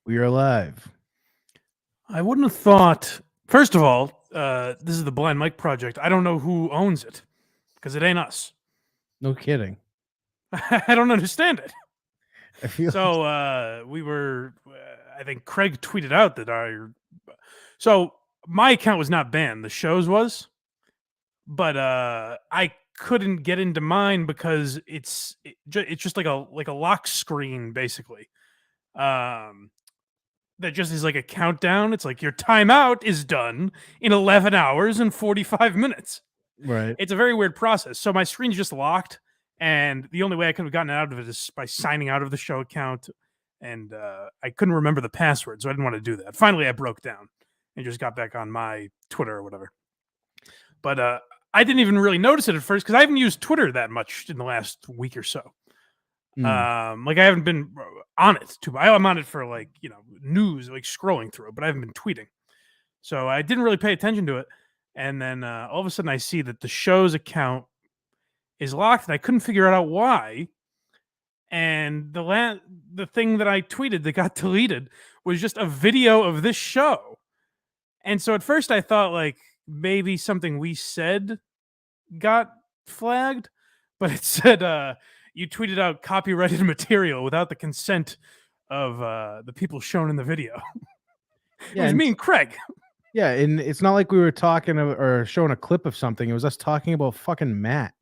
We are alive. I wouldn't have thought. First of all, this is the Blind Mike project. I don't know who owns it because it ain't us. No kidding. I don't understand it. I feel So we were. I think Craig tweeted out that our. So my account was not banned. The show's was, but I couldn't get into mine because it's just like a lock screen basically. That just is like a countdown. It's like your timeout is done in 11 hours and 45 minutes. right. It's a very weird process. So my screen's just locked, and the only way I could have gotten out of it is by signing out of the show account. And I couldn't remember the password, so I didn't want to do that. Finally, I broke down and just got back on my Twitter or whatever. But I didn't even really notice it at first because I haven't used Twitter that much in the last week or so. Like I haven't been on it too. I'm on it for like news, like scrolling through it, but I haven't been tweeting. So I didn't really pay attention to it. And then all of a sudden, I see that the show's account is locked, and I couldn't figure out why. And the thing that I tweeted that got deleted was just a video of this show. And so at first, I thought like maybe something we said got flagged, but it said you tweeted out copyrighted material without the consent of the people shown in the video. It was me and Craig. Yeah, and it's not like we were talking or showing a clip of something. It was us talking about fucking Matt.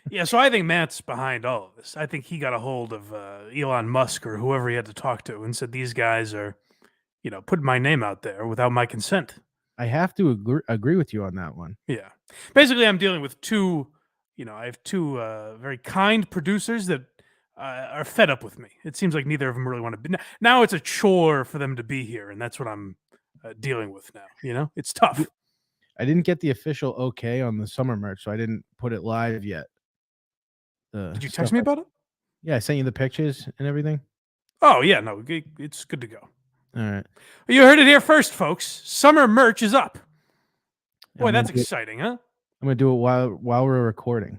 Yeah, so I think Matt's behind all of this. I think he got a hold of Elon Musk or whoever he had to talk to and said, these guys are, putting my name out there without my consent. I have to agree with you on that one. Yeah. Basically, I'm dealing with two, I have two very kind producers that are fed up with me. It seems like neither of them really want to be. Now it's a chore for them to be here, and that's what I'm dealing with now. It's tough. I didn't get the official okay on the summer merch, so I didn't put it live yet. Did you text me about it? Yeah, I sent you the pictures and everything. Oh, yeah, no, it's good to go. All right. Well, you heard it here first, folks. Summer merch is up. Boy, that's exciting, huh? I'm going to do it while we're recording.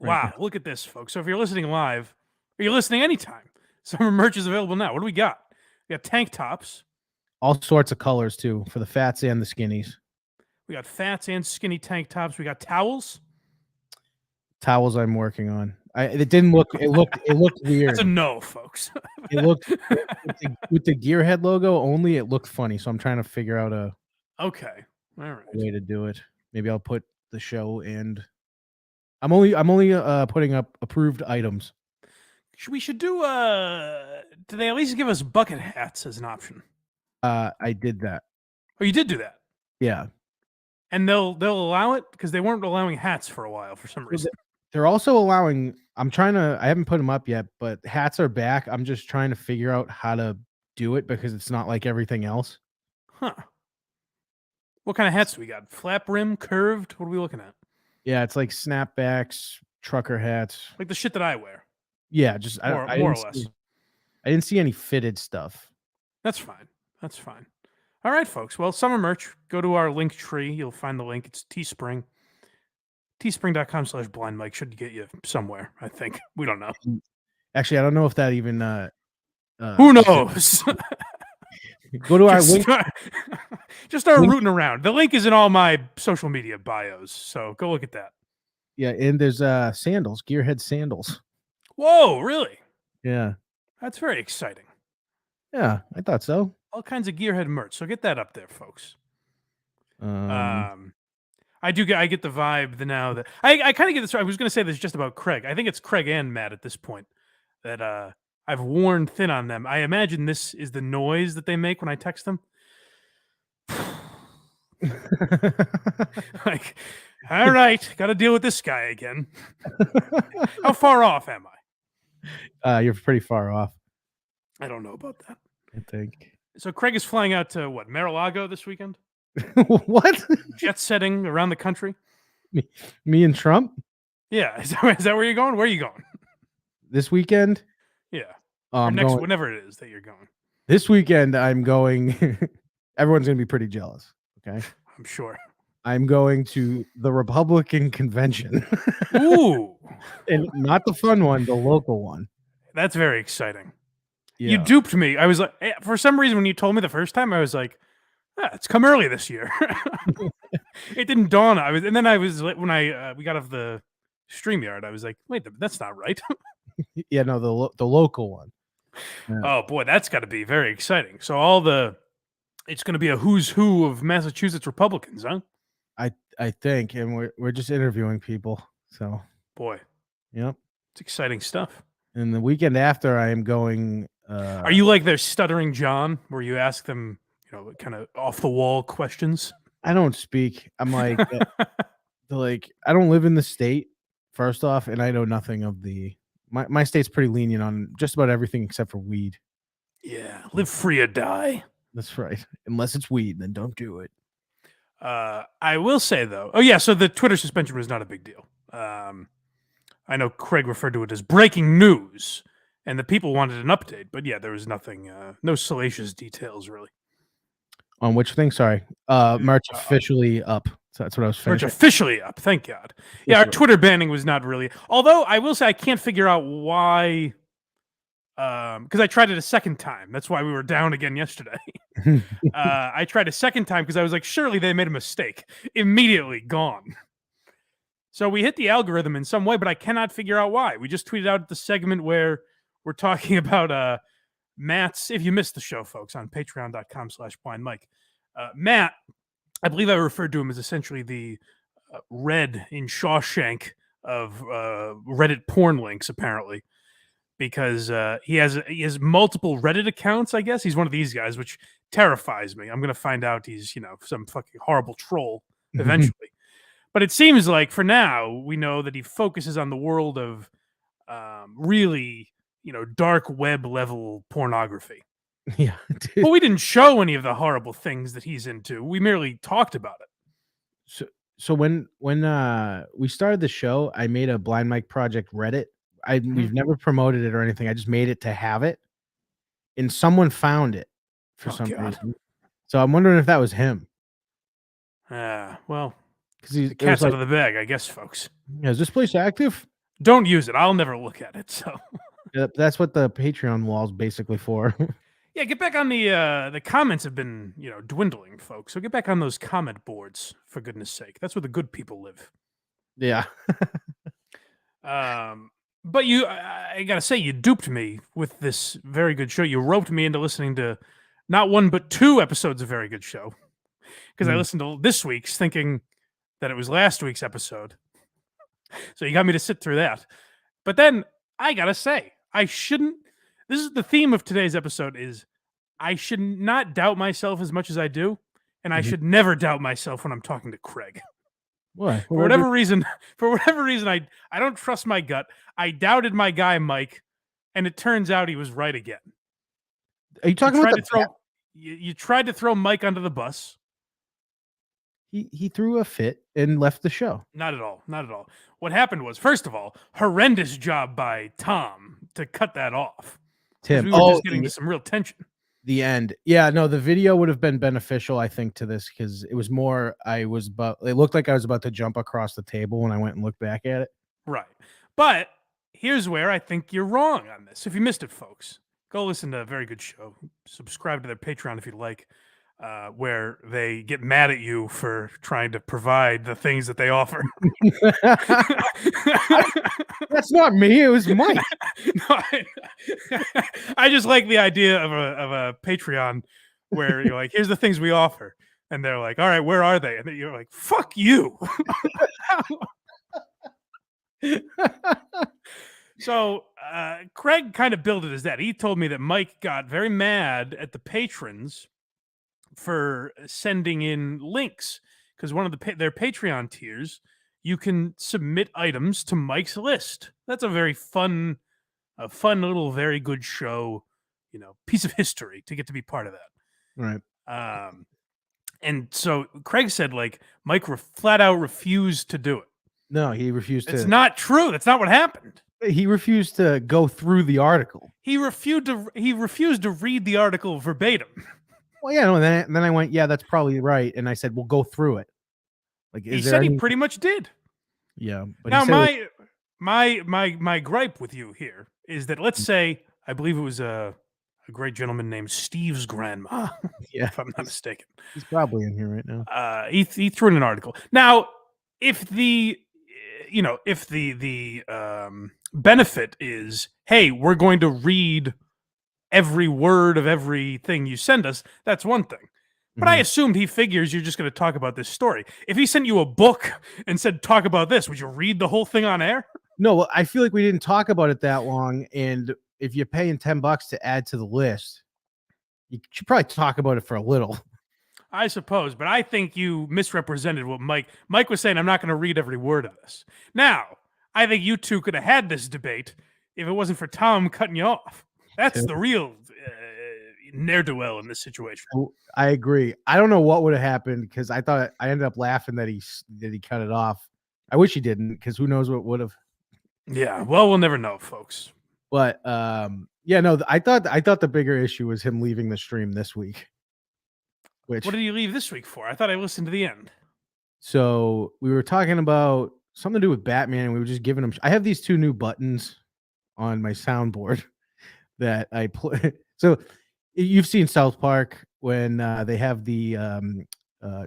Wow, look at this, folks. So if you're listening live, or you're listening anytime, summer merch is available now. What do we got? We got tank tops. All sorts of colors, too, for the fats and the skinnies. We got fats and skinny tank tops. We got towels. Towels I'm working on. It didn't look. It looked weird. That's a no, folks. It looked with the Gearhead logo only. It looked funny, so I'm trying to figure out a way to do it. Maybe I'll put the show and I'm only putting up approved items. We should do. Do they at least give us bucket hats as an option? I did that. Oh, you did do that. Yeah. And they'll allow it because they weren't allowing hats for a while for some reason. They're also allowing. I haven't put them up yet, but hats are back. I'm just trying to figure out how to do it because it's not like everything else. Huh. What kind of hats do we got? Flap rim, curved? What are we looking at? Yeah, it's like snapbacks, trucker hats. Like the shit that I wear. Yeah, just more or less. I didn't see any fitted stuff. That's fine. All right, folks. Well, summer merch, go to our link tree. You'll find the link. It's Teespring. Teespring.com/blindmike should get you somewhere, I think. We don't know. Actually, I don't know if that even... who knows? Go to our link. Just start rooting around. The link is in all my social media bios, so go look at that. Yeah, and there's sandals, Gearhead sandals. Whoa, really? Yeah. That's very exciting. Yeah, I thought so. All kinds of Gearhead merch. So get that up there, folks. I get the vibe now that I kind of get this. I was going to say this just about Craig. I think it's Craig and Matt at this point that I've worn thin on them. I imagine this is the noise that they make when I text them. Like, all right, got to deal with this guy again. How far off am I? You're pretty far off. I don't know about that. I think. So Craig is flying out to what, Mar-a-Lago this weekend? What? Jet setting around the country? Me and Trump? Yeah. Is that where you're going? Where are you going? This weekend? Yeah. Whenever it is that you're going. This weekend, I'm going. Everyone's going to be pretty jealous. Okay. I'm sure. I'm going to the Republican convention. Ooh. And not the fun one, the local one. That's very exciting. You duped me. I was like, for some reason, when you told me the first time, I was like, it's come early this year. It didn't dawn. And then I was like, when we got off the StreamYard, I was like, wait, that's not right. Yeah, no, the local one. Yeah. Oh boy, that's got to be very exciting. So it's going to be a who's who of Massachusetts Republicans, huh? I think, and we're just interviewing people. So, boy, yep, it's exciting stuff. And the weekend after, I am going. Are you like their stuttering John, where you ask them, kind of off the wall questions? I don't speak. I'm like, I don't live in the state. First off, and I know nothing of my state's pretty lenient on just about everything except for weed. Yeah, live free or die. That's right. Unless it's weed, then don't do it. I will say though, so the Twitter suspension was not a big deal. I know Craig referred to it as breaking news, and the people wanted an update, but yeah, there was nothing, no salacious details really. On which thing? Sorry. Merch officially up. So that's what I was finishing. Merch officially up. Thank God. Yeah, our Twitter banning was not really. Although I will say I can't figure out why. Because I tried it a second time. That's why we were down again yesterday. I tried a second time because I was like, surely they made a mistake. Immediately gone. So we hit the algorithm in some way, but I cannot figure out why. We just tweeted out the segment where we're talking about Matt's. If you missed the show, folks, on patreon.com/blindmike. Matt, I believe I referred to him as essentially the Red in Shawshank of Reddit porn links, apparently. Because he has multiple Reddit accounts, I guess. He's one of these guys, which terrifies me. I'm going to find out he's, some fucking horrible troll eventually. But it seems like for now, we know that he focuses on the world of really, dark web level pornography. Yeah. But we didn't show any of the horrible things that he's into. We merely talked about it. So when we started the show, I made a Blind Mike Project Reddit. We've never promoted it or anything. I just made it to have it, and someone found it for some reason. So I'm wondering if that was him. Well, because the cat's out of the bag, I guess, folks. Yeah, is this place active? Don't use it. I'll never look at it. So that's what the Patreon wall is basically for. Yeah, get back on the comments have been dwindling, folks. So get back on those comment boards for goodness sake. That's where the good people live. Yeah. But I gotta say, you duped me with this very good show. You roped me into listening to not one, but 2 episodes of Very Good Show. Because I listened to this week's thinking that it was last week's episode. So you got me to sit through that. But then, I gotta say, this is the theme of today's episode is, I should not doubt myself as much as I do, and I should never doubt myself when I'm talking to Craig. Why? For whatever reason, I don't trust my gut. I doubted my guy Mike, and it turns out he was right again. Are you talking about you tried to throw Mike under the bus. He threw a fit and left the show. Not at all. Not at all. What happened was, first of all, horrendous job by Tom to cut that off. Tim, we were just getting to some real tension. The end. Yeah, no, the video would have been beneficial, I think, to this because it was more. It looked like I was about to jump across the table when I went and looked back at it. Right. But here's where I think you're wrong on this. If you missed it, folks, go listen to a Very Good Show. Subscribe to their Patreon if you'd like, where they get mad at you for trying to provide the things that they offer. That's not me. It was Mike. No, I just like the idea of a Patreon where you're like, here's the things we offer. And they're like, all right, where are they? And then you're like, fuck you. So Craig kind of billed it as that. He told me that Mike got very mad at the patrons for sending in links because one of their Patreon tiers, you can submit items to Mike's list. That's a very fun little Very Good Show, piece of history to get to be part of that. Right. And so Craig said, like, Mike flat out refused to do it. No, he refused to. It's not true. That's not what happened. He refused to go through the article. He refused to read the article verbatim. Well, yeah, no, and then I went, yeah, that's probably right. And I said, well, go through it. Like he said he pretty much did. Yeah. But now my gripe with you here is that let's say I believe it was a great gentleman named Steve's grandma, Yeah, if I'm not mistaken. he's probably in here right now. He threw in an article. Now, if the if the benefit is, hey, we're going to read every word of everything you send us, that's one thing. But I assumed he figures you're just going to talk about this story. If he sent you a book and said, talk about this, would you read the whole thing on air? No, well, I feel like we didn't talk about it that long. And if you're paying $10 to add to the list, you should probably talk about it for a little. I suppose, but I think you misrepresented what Mike was saying. I'm not going to read every word of this. Now, I think you two could have had this debate if it wasn't for Tom cutting you off. That's the real ne'er-do-well in this situation. I agree. I don't know what would have happened because I thought I ended up laughing that he cut it off. I wish he didn't because who knows what would have. Yeah, well, we'll never know, folks. But yeah, no, I thought the bigger issue was him leaving the stream this week. What did he leave this week for? I thought I listened to the end. So we were talking about something to do with Batman, and we were just giving him. I have these 2 new buttons on my soundboard that I play. So you've seen South Park when they have the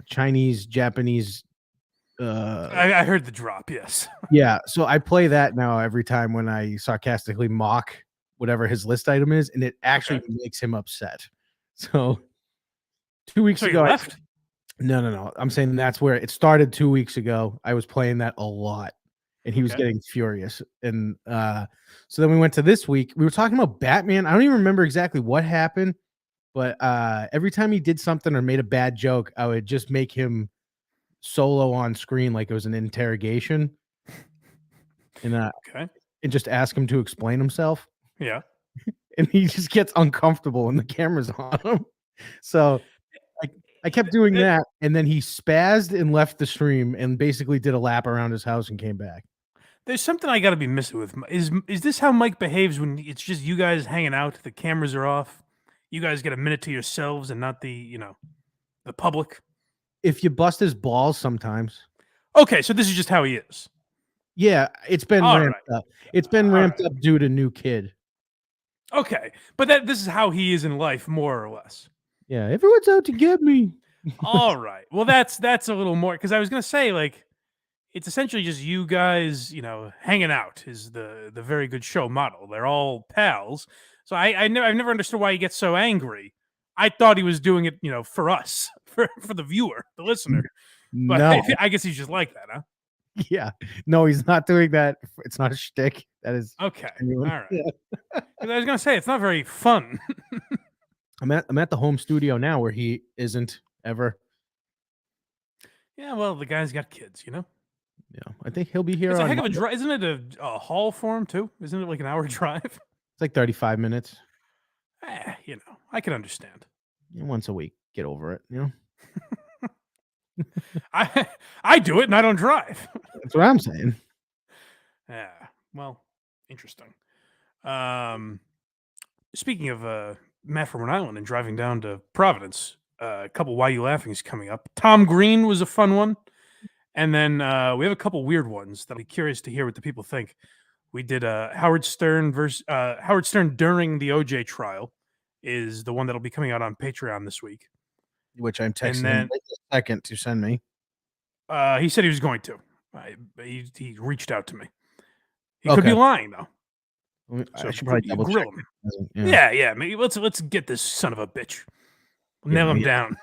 Chinese, Japanese. I heard the drop. Yes. Yeah. So I play that now every time when I sarcastically mock whatever his list item is, and it actually makes him upset. So 2 weeks ago, left? No. I'm saying that's where it started 2 weeks ago. I was playing that a lot, and he was getting furious. And so then we went to this week. We were talking about Batman. I don't even remember exactly what happened, but every time he did something or made a bad joke, I would just make him solo on screen like it was an interrogation, and and just ask him to explain himself. Yeah. And he just gets uncomfortable when the camera's on him. So I kept doing that, and then he spazzed and left the stream and basically did a lap around his house and came back. There's something I got to be missing with. Is this how Mike behaves when it's just you guys hanging out? The cameras are off. You guys get a minute to yourselves and not the the public. If you bust his balls sometimes. Okay, so this is just how he is. Yeah, it's been ramped up. It's been ramped up due to new kid. Okay, but this is how he is in life, more or less. Yeah, everyone's out to get me. All right. Well, that's a little more, because I was gonna say, like, it's essentially just you guys, hanging out is the very good show model. They're all pals. So I've never understood why he gets so angry. I thought he was doing it, for us, for the viewer, the listener. But no. I guess he's just like that, huh? Yeah. No, he's not doing that. It's not a shtick. That is okay. Genuine. All right. Yeah. I was gonna say it's not very fun. I'm at the home studio now where he isn't ever. Yeah, well, the guy's got kids, Yeah, I think he'll be here. It's a heck of a drive. Isn't it a haul for him too? Isn't it like an hour drive? It's like 35 minutes. I can understand. Once a week, get over it. I do it and I don't drive. That's what I'm saying. Yeah. Well, interesting. Speaking of Matt from Rhode Island and driving down to Providence, a couple Why You Laughing is coming up. Tom Green was a fun one. And then we have a couple weird ones that I'll be curious to hear what the people think. We did Howard Stern during the OJ trial is the one that'll be coming out on Patreon this week. Which I'm texting him a second to send me. He said he was going to. He reached out to me. He could be lying though. I should probably double check him. Yeah. Maybe let's get this son of a bitch. Nail him down.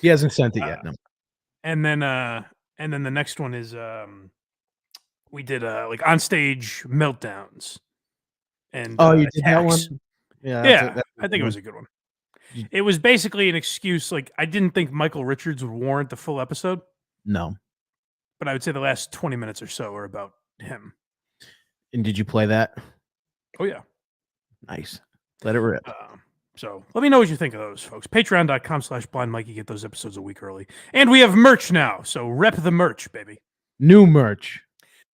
He hasn't sent it yet. No. And then the next one is we did like on stage meltdowns. And you did that one? Yeah, I think it was a good one. It was basically an excuse. Like, I didn't think Michael Richards would warrant the full episode. No. But I would say the last 20 minutes or so are about him. And did you play that? Oh, yeah. Nice. Let it rip. So let me know what you think of those, folks. Patreon.com/blindmikey. Get those episodes a week early. And we have merch now. So rep the merch, baby. New merch.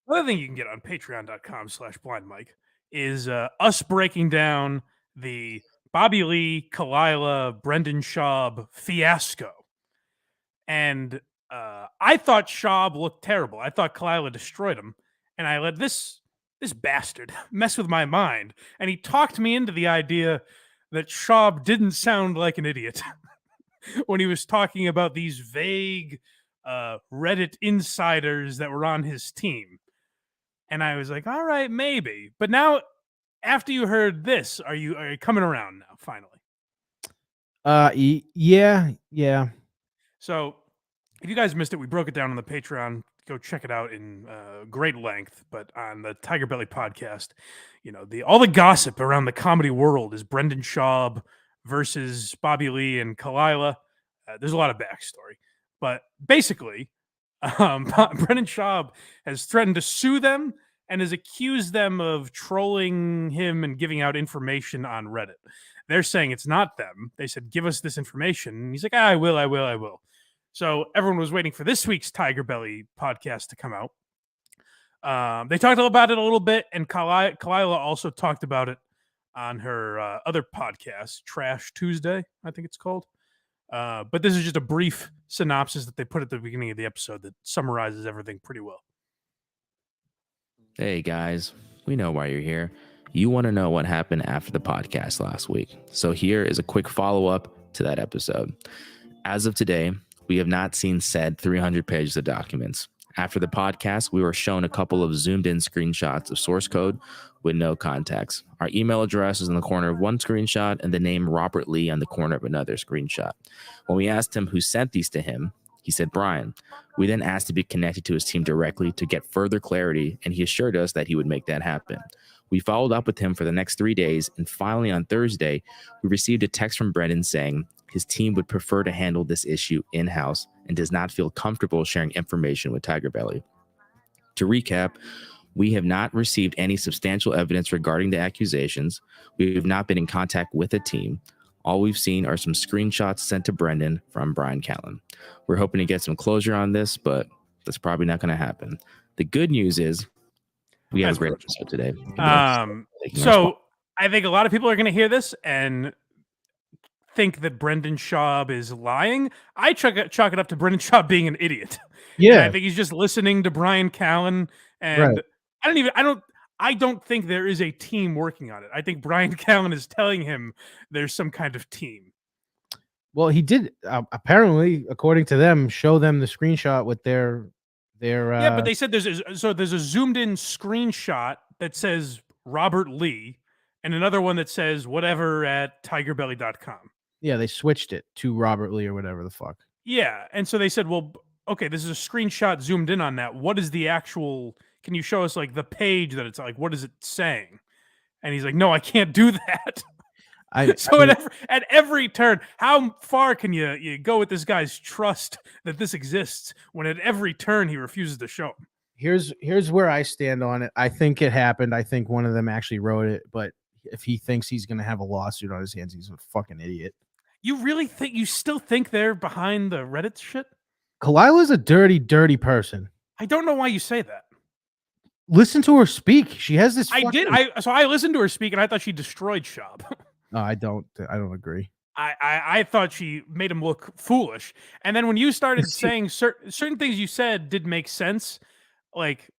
Another thing you can get on patreon.com/blindmike is us breaking down the Bobby Lee, Khalyla, Brendan Schaub fiasco. And I thought Schaub looked terrible. I thought Khalyla destroyed him. And I let this bastard mess with my mind. And he talked me into the idea that Schaub didn't sound like an idiot when he was talking about these vague Reddit insiders that were on his team. And I was like, all right, maybe. But now, after you heard this, are you coming around now? Finally. Yeah. So, if you guys missed it, we broke it down on the Patreon. Go check it out in great length. But on the Tiger Belly podcast, all the gossip around the comedy world is Brendan Schaub versus Bobby Lee and Khalyla. There's a lot of backstory, but basically, Brendan Schaub has threatened to sue them and has accused them of trolling him and giving out information on Reddit. They're saying it's not them. They said, give us this information. And he's like, I will. So everyone was waiting for this week's Tiger Belly podcast to come out. They talked about it a little bit, and Khalyla also talked about it on her other podcast, Trash Tuesday, I think it's called. But this is just a brief synopsis that they put at the beginning of the episode that summarizes everything pretty well. Hey guys, we know why you're here. You want to know what happened after the podcast last week. So here is a quick follow-up to that episode. As of today, we have not seen said 300 pages of documents. After the podcast, we were shown a couple of zoomed-in screenshots of source code with no context. Our email address is in the corner of one screenshot and the name Robert Lee on the corner of another screenshot. When we asked him who sent these to him, he said Brian. We then asked to be connected to his team directly to get further clarity, and he assured us that he would make that happen. We followed up with him for the next 3 days, and finally on Thursday, we received a text from Brendan saying his team would prefer to handle this issue in-house and does not feel comfortable sharing information with Tiger Belly. To recap, we have not received any substantial evidence regarding the accusations. We have not been in contact with the team. All we've seen are some screenshots sent to Brendan from Brian Callen. We're hoping to get some closure on this, but that's probably not going to happen. The good news is we have a great episode today. So I think a lot of people are going to hear this and think that Brendan Schaub is lying. I chalk it up to Brendan Schaub being an idiot. Yeah, and I think he's just listening to Brian Callen, and right. I don't think there is a team working on it. I think Brian Callen is telling him there's some kind of team. Well, he did apparently, according to them, show them the screenshot with their. Yeah, but they said there's a zoomed in screenshot that says Robert Lee, and another one that says whatever at tigerbelly.com. Yeah, they switched it to Robert Lee or whatever the fuck. Yeah, and so they said, well, okay, this is a screenshot zoomed in on that. What is the actual? Can you show us like the page that it's like? What is it saying? And he's like, no, I can't do that. At every turn, how far can you go with this guy's trust that this exists when at every turn he refuses to show him? Here's where I stand on it. I think it happened. I think one of them actually wrote it, but if he thinks he's going to have a lawsuit on his hands, he's a fucking idiot. You still think they're behind the Reddit shit? Khalyla's a dirty, dirty person. I don't know why you say that. Listen to her speak. She has this. I listened to her speak, and I thought she destroyed Schaub. No, I don't agree. I thought she made him look foolish. And then when you started saying certain things you said did make sense, like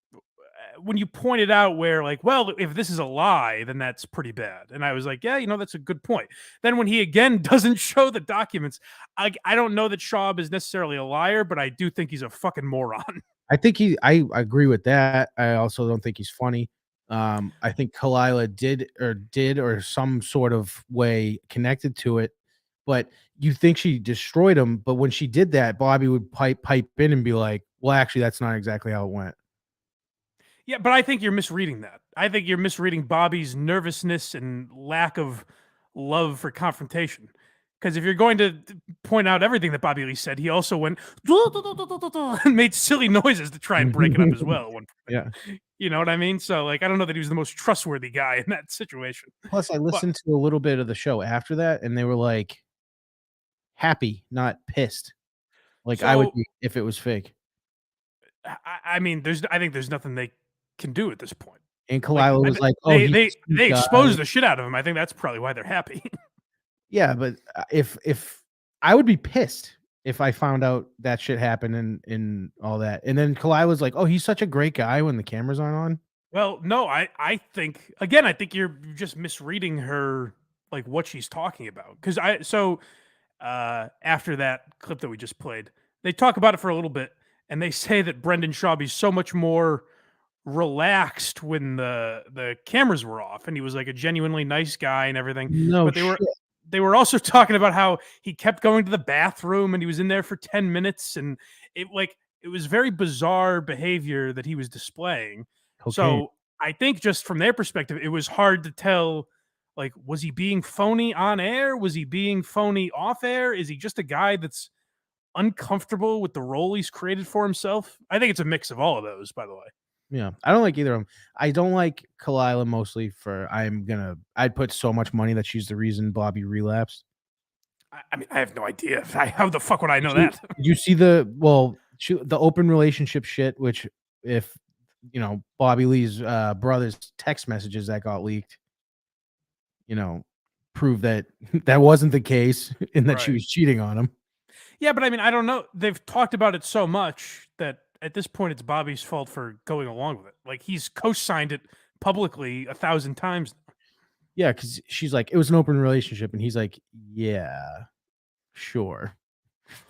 when you pointed out where like, well, if this is a lie, then that's pretty bad. And I was like, yeah, that's a good point. Then when he again doesn't show the documents, I don't know that Schaub is necessarily a liar, but I do think he's a fucking moron. I agree with that. I also don't think he's funny. I think Khalyla did or some sort of way connected to it, but you think she destroyed him. But when she did that, Bobby would pipe in and be like, well, actually, that's not exactly how it went. Yeah, but I think you're misreading that. I think you're misreading Bobby's nervousness and lack of love for confrontation. Because if you're going to point out everything that Bobby Lee said, he also went and made silly noises to try and break it up as well. Yeah. You know what I mean? So, like, I don't know that he was the most trustworthy guy in that situation. Plus, I listened to a little bit of the show after that, and they were like happy, not pissed. Like I would be if it was fake. I mean, I think there's nothing they can do at this point. And Khalyla was like, "Oh, they exposed the shit out of him." I think that's probably why they're happy. Yeah, but if I would be pissed if I found out that shit happened and all that. And then Khalyla was like, "Oh, he's such a great guy when the cameras aren't on." Well, no, I think you're just misreading her like what she's talking about. Because after that clip that we just played, they talk about it for a little bit, and they say that Brendan Schaub is so much more relaxed when the cameras were off, and he was like a genuinely nice guy and everything. No But shit. they were also talking about how he kept going to the bathroom and he was in there for 10 minutes, and it was very bizarre behavior that he was displaying. Cocaine. So I think just from their perspective, it was hard to tell, like, was he being phony on air? Was he being phony off air? Is he just a guy that's uncomfortable with the role he's created for himself? I think it's a mix of all of those, by the way. Yeah, I don't like either of them. I don't like Khalyla mostly for I'd put so much money that she's the reason Bobby relapsed. I mean, I have no idea. How the fuck would I know Did that? you see the open relationship shit, which if Bobby Lee's brother's text messages that got leaked, prove that that wasn't the case and that she Right. was cheating on him. Yeah, but I mean, I don't know. They've talked about it so much that at this point it's Bobby's fault for going along with it. Like, he's co-signed it publicly 1,000 times. Yeah, because she's like, it was an open relationship, and he's like, yeah, sure.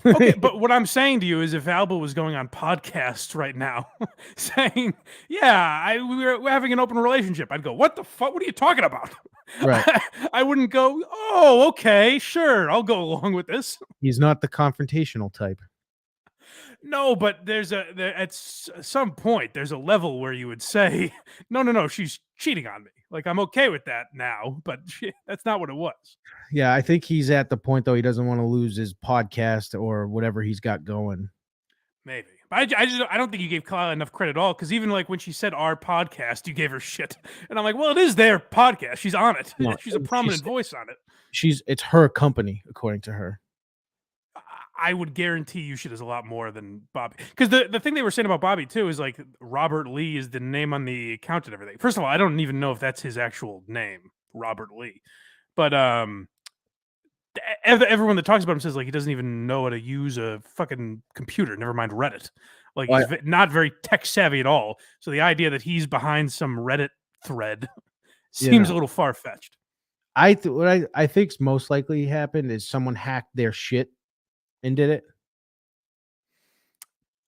Okay, but what I'm saying to you is, if Alba was going on podcasts right now saying, "Yeah, we're having an open relationship," I'd go, "What the fuck? What are you talking about?" Right. I wouldn't go, "Oh, okay, sure, I'll go along with this." He's not the confrontational type. No, but at some point there's a level where you would say, no, she's cheating on me. Like, I'm okay with that now, but that's not what it was. Yeah, I think he's at the point though he doesn't want to lose his podcast or whatever he's got going. Maybe. But I don't think you gave Khalyla enough credit at all, because even like when she said our podcast, you gave her shit. And I'm like, well, it is their podcast. She's on it. No, She's a prominent voice on it. It's her company, according to her. I would guarantee you she does a lot more than Bobby. Because the thing they were saying about Bobby too is, like, Robert Lee is the name on the account and everything. First of all, I don't even know if that's his actual name, Robert Lee. But everyone that talks about him says, like, he doesn't even know how to use a fucking computer, never mind Reddit. Like, he's not very tech savvy at all. So the idea that he's behind some Reddit thread seems a little far-fetched. What I think's most likely happened is someone hacked their shit and did it.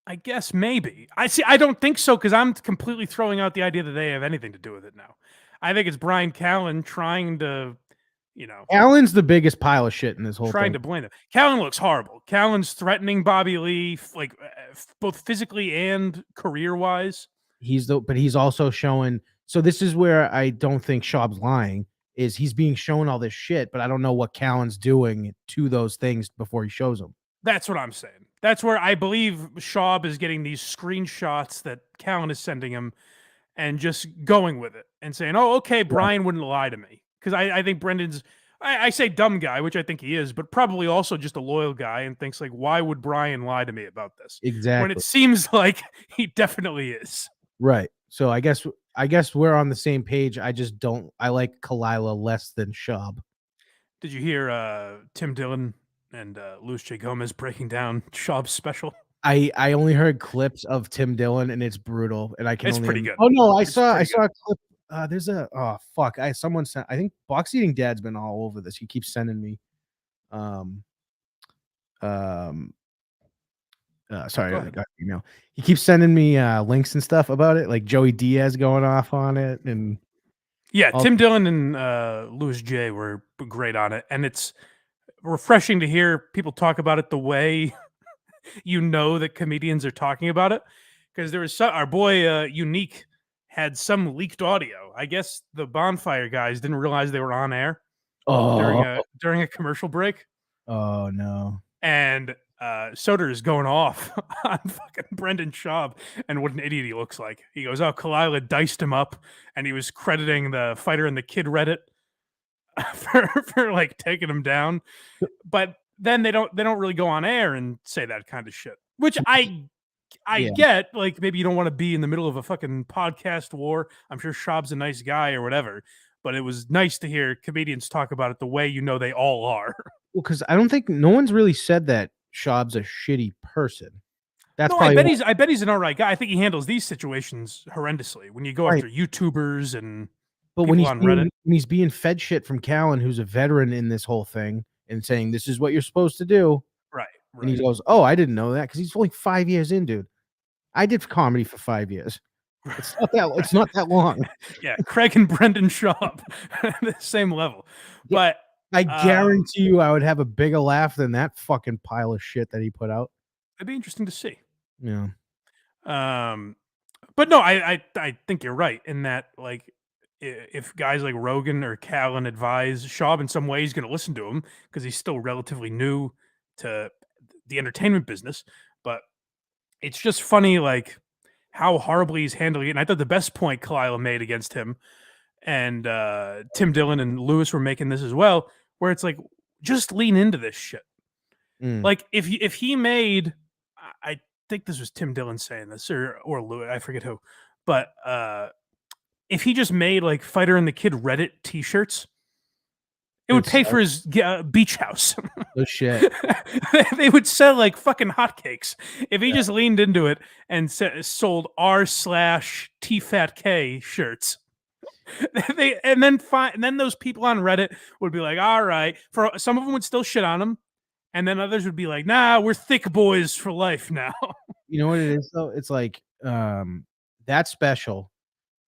I guess maybe. I don't think so, because I'm completely throwing out the idea that they have anything to do with it now. I think it's Brian Callen trying to, Allen's the biggest pile of shit in this whole thing. Trying to blame him. Callen looks horrible. Callen's threatening Bobby Lee, like, both physically and career-wise. But he's also showing. So this is where I don't think Schaub's lying. Is he's being shown all this shit, but I don't know what Callen's doing to those things before he shows them. That's what I'm saying. That's where I believe Schaub is getting these screenshots that Callen is sending him and just going with it and saying, oh, okay, Brian wouldn't lie to me. Because I think Brendan's, I say dumb guy, which I think he is, but probably also just a loyal guy and thinks, like, why would Brian lie to me about this? Exactly. When it seems like he definitely is. Right. So I guess we're on the same page. I like Khalyla less than Schaub. Did you hear Tim Dillon and Luis J. Gomez breaking down Schaub's special? I only heard clips of Tim Dillon, and it's brutal. And it's pretty good. Oh no, I saw a clip. Someone sent. I think Box Eating Dad's been all over this. He keeps sending me. Sorry, I got email. He keeps sending me links and stuff about it, like Joey Diaz going off on it, and Tim Dillon and Louis J were great on it, and it's refreshing to hear people talk about it the way that comedians are talking about it. Because there was our boy Unique had some leaked audio. I guess the Bonfire guys didn't realize they were on air during a commercial break. Oh no! And Soder is going off on fucking Brendan Schaub and what an idiot he looks like. He goes, "Oh, Khalyla diced him up," and he was crediting the Fighter and the Kid Reddit for like taking him down. But then they don't really go on air and say that kind of shit, which I get. Like, maybe you don't want to be in the middle of a fucking podcast war. I'm sure Schaub's a nice guy or whatever, but it was nice to hear comedians talk about it the way they all are. Well, because I don't think no one's really said that Schaub's a shitty person. That's I bet he's an all right guy. I think he handles these situations horrendously when you go after YouTubers and But people on Reddit. when he's being fed shit from Callan, who's a veteran in this whole thing, and saying this is what you're supposed to do, Right. and he goes, "Oh, I didn't know that," because he's only 5 years in, dude. I did comedy for 5 years. It's not that. It's not that long. Yeah, Craig and Brendan Schaub, the same level. Yeah, But I guarantee you, I would have a bigger laugh than that fucking pile of shit that he put out. It'd be interesting to see. Yeah. But no, I think you're right in that, like, if guys like Rogan or Callan advise Schaub in some way, he's going to listen to him because he's still relatively new to the entertainment business. But it's just funny, like, how horribly he's handling it. And I thought the best point Khalyla made against him, and Tim Dillon and Lewis were making this as well, where it's like, just lean into this shit. Like, if he made, I think this was Tim Dillon saying this, or Lewis, I forget who, but if he just made like Fighter and the Kid Reddit T-shirts, it would pay for his beach house. Oh shit! They would sell like fucking hotcakes if he just leaned into it and sold r/TFATK shirts. And then those people on Reddit would be like, all right, for some of them would still shit on him, and then others would be like, nah, we're thick boys for life now. You know what it is though? It's like that special.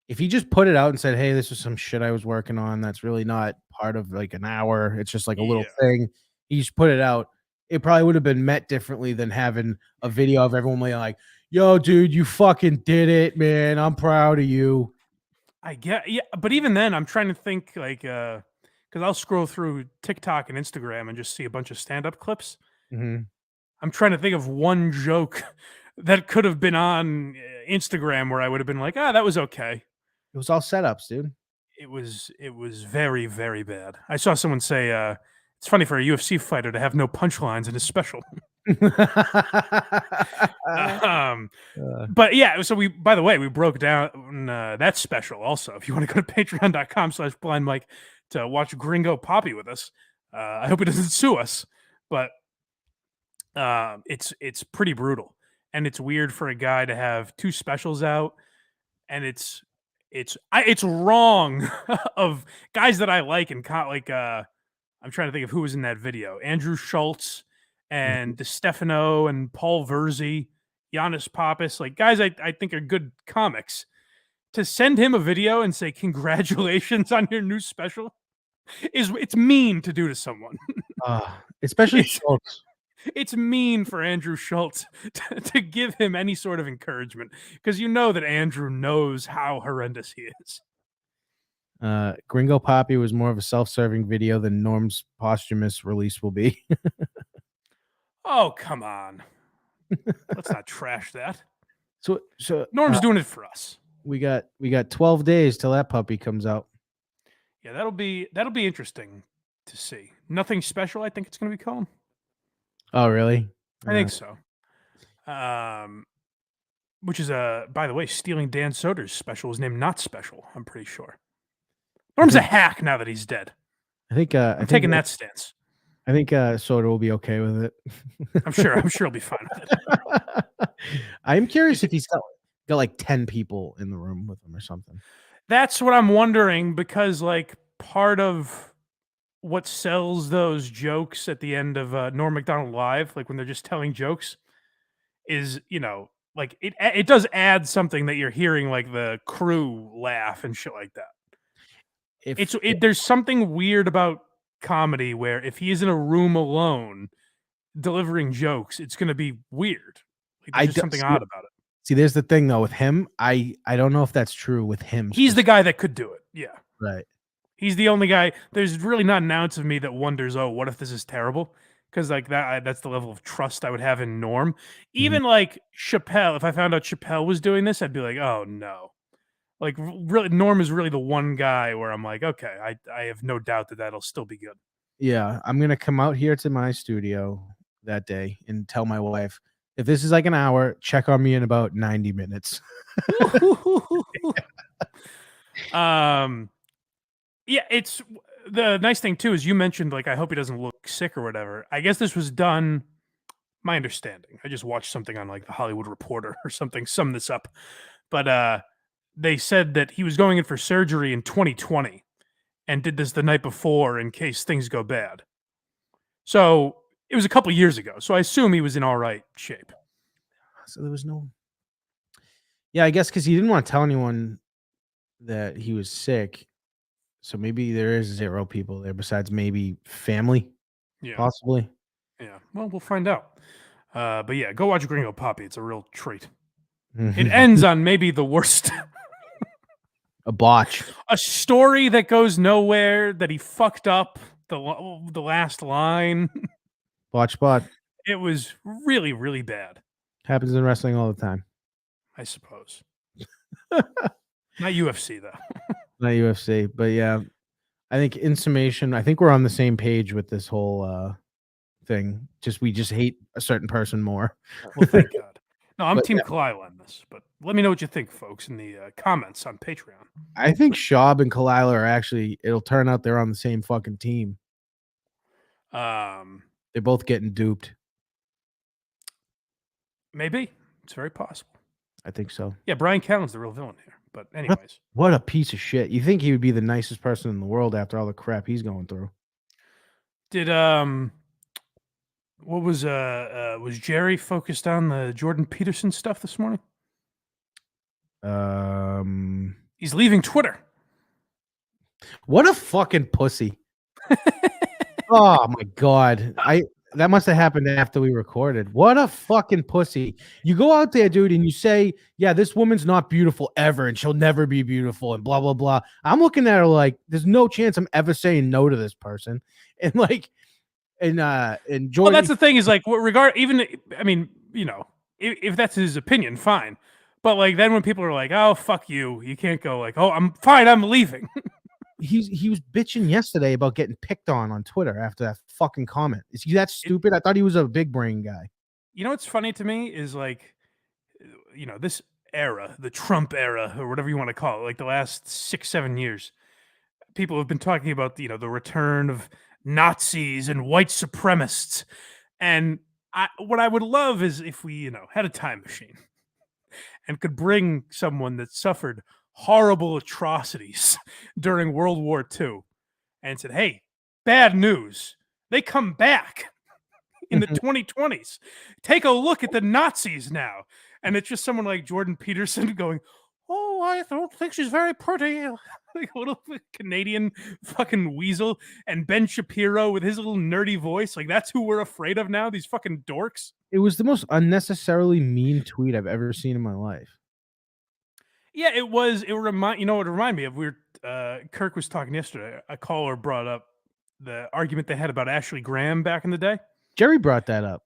If he just put it out and said, "Hey, this was some shit I was working on that's really not part of like an hour. It's just like a little thing." He just put it out. It probably would have been met differently than having a video of everyone being like, "Yo, dude, you fucking did it, man. I'm proud of you." I get, yeah, but even then, I'm trying to think, like, because I'll scroll through TikTok and Instagram and just see a bunch of stand-up clips. I'm trying to think of one joke that could have been on Instagram where I would have been like, that was okay. It was all setups, dude. It was very, very bad. I saw someone say, it's funny for a UFC fighter to have no punchlines in his special. But yeah, so by the way, we broke down that special also. If you want to go to patreon.com/blindmike to watch Gringo Poppy with us, I hope he doesn't sue us, but it's pretty brutal, and it's weird for a guy to have two specials out, and it's wrong of guys that I like, and like I'm trying to think of who was in that video. Andrew Schultz and DeStefano and Paul Verzi, Giannis Pappas, like guys I think are good comics. To send him a video and say congratulations on your new special it's mean to do to someone. Especially Schultz. It's mean for Andrew Schultz to give him any sort of encouragement, because you know that Andrew knows how horrendous he is. Gringo Poppy was more of a self-serving video than Norm's posthumous release will be. Oh, come on. Let's not trash that. So Norm's doing it for us. We got 12 days till that puppy comes out. Yeah, that'll be interesting to see. Nothing special, I think it's going to be called. Oh, really? I think so. Which is by the way, stealing Dan Soder's special is named Not Special, I'm pretty sure. Norm's a hack now that he's dead. I think I'm taking that stance. I think Soder will be okay with it. I'm sure he'll be fine with it. I'm curious if he's got like 10 people in the room with him or something. That's what I'm wondering, because like part of what sells those jokes at the end of Norm Macdonald Live, like when they're just telling jokes, is, you know, like it does add something that you're hearing like the crew laugh and shit like that. There's something weird about comedy where if he is in a room alone delivering jokes, it's going to be weird. Like, there's just something odd about it. See, there's the thing though with him. I don't know if that's true with him. He's the guy that could do it. Yeah. Right. He's the only guy. There's really not an ounce of me that wonders, oh, what if this is terrible? Because like that's the level of trust I would have in Norm. Even like Chappelle, if I found out Chappelle was doing this, I'd be like, oh no. Like really, Norm is really the one guy where I'm like, okay, I have no doubt that that'll still be good. Yeah, I'm gonna come out here to my studio that day and tell my wife, if this is like an hour, check on me in about 90 minutes. Yeah, it's the nice thing too is you mentioned like I hope he doesn't look sick or whatever. I guess this was done. My understanding. I just watched something on like the Hollywood Reporter or something sum this up, but they said that he was going in for surgery in 2020 and did this the night before in case things go bad. So it was a couple years ago. So I assume he was in all right shape. So there was no. Yeah, I guess because he didn't want to tell anyone that he was sick. So maybe there is 0 people there besides maybe family, possibly. Yeah. Well, we'll find out. But yeah, go watch Gringo Poppy. It's a real treat. It ends on maybe the worst. A botch. A story that goes nowhere, that he fucked up the last line. Botch spot. It was really, really bad. Happens in wrestling all the time. I suppose. Not UFC, though. Not UFC, but yeah. I think in summation, I think we're on the same page with this whole thing. We just hate a certain person more. Well, thank God. No, I'm Team Khalyla on this, but let me know what you think, folks, in the comments on Patreon. I think Schaub and Khalyla are actually, it'll turn out they're on the same fucking team. They're both getting duped. Maybe. It's very possible. I think so. Yeah, Brian Callen's the real villain here. But anyways. What a piece of shit. You think he would be the nicest person in the world after all the crap he's going through. Did what was Jerry focused on the Jordan Peterson stuff this morning? He's leaving Twitter. What a fucking pussy. Oh my God. That must have happened after we recorded. What a fucking pussy. You go out there, dude, and you say, yeah, this woman's not beautiful ever, and she'll never be beautiful, and blah, blah, blah. I'm looking at her like, there's no chance I'm ever saying no to this person. And like, and Jordan. Well, that's the thing is like, if that's his opinion, fine. But like, then when people are like, oh, fuck you, you can't go like, oh, I'm fine, I'm leaving. He was bitching yesterday about getting picked on Twitter after that fucking comment. Is he that stupid? I thought he was a big brain guy. You know what's funny to me is like, this era, the Trump era, or whatever you want to call it, like the last 6-7 years, people have been talking about the return of Nazis and white supremacists. And what I would love is if we, had a time machine and could bring someone that suffered horrible atrocities during World War II and said, hey, bad news. They come back in the 2020s. Take a look at the Nazis now. And it's just someone like Jordan Peterson going, oh, I don't think she's very pretty. Like a little Canadian fucking weasel. And Ben Shapiro with his little nerdy voice. Like, that's who we're afraid of now, these fucking dorks. It was the most unnecessarily mean tweet I've ever seen in my life. Yeah, it was. It reminded me of Kirk was talking yesterday. A caller brought up the argument they had about Ashley Graham back in the day. Jerry brought that up.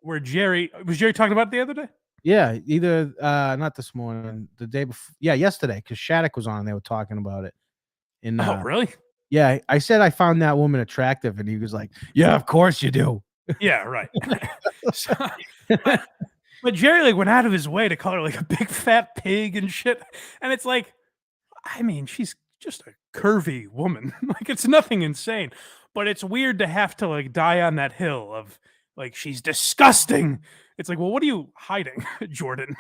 Was Jerry talking about it the other day? Yeah, either not this morning, the day before. Yeah, yesterday, because Shattuck was on and they were talking about it. And oh, really? Yeah, I said I found that woman attractive, and he was like, "Yeah, of course you do." Yeah, right. But Jerry went out of his way to call her a big fat pig and shit. And it's like, I mean, she's just a curvy woman. It's nothing insane. But it's weird to have to die on that hill of she's disgusting. It's like, well, what are you hiding, Jordan?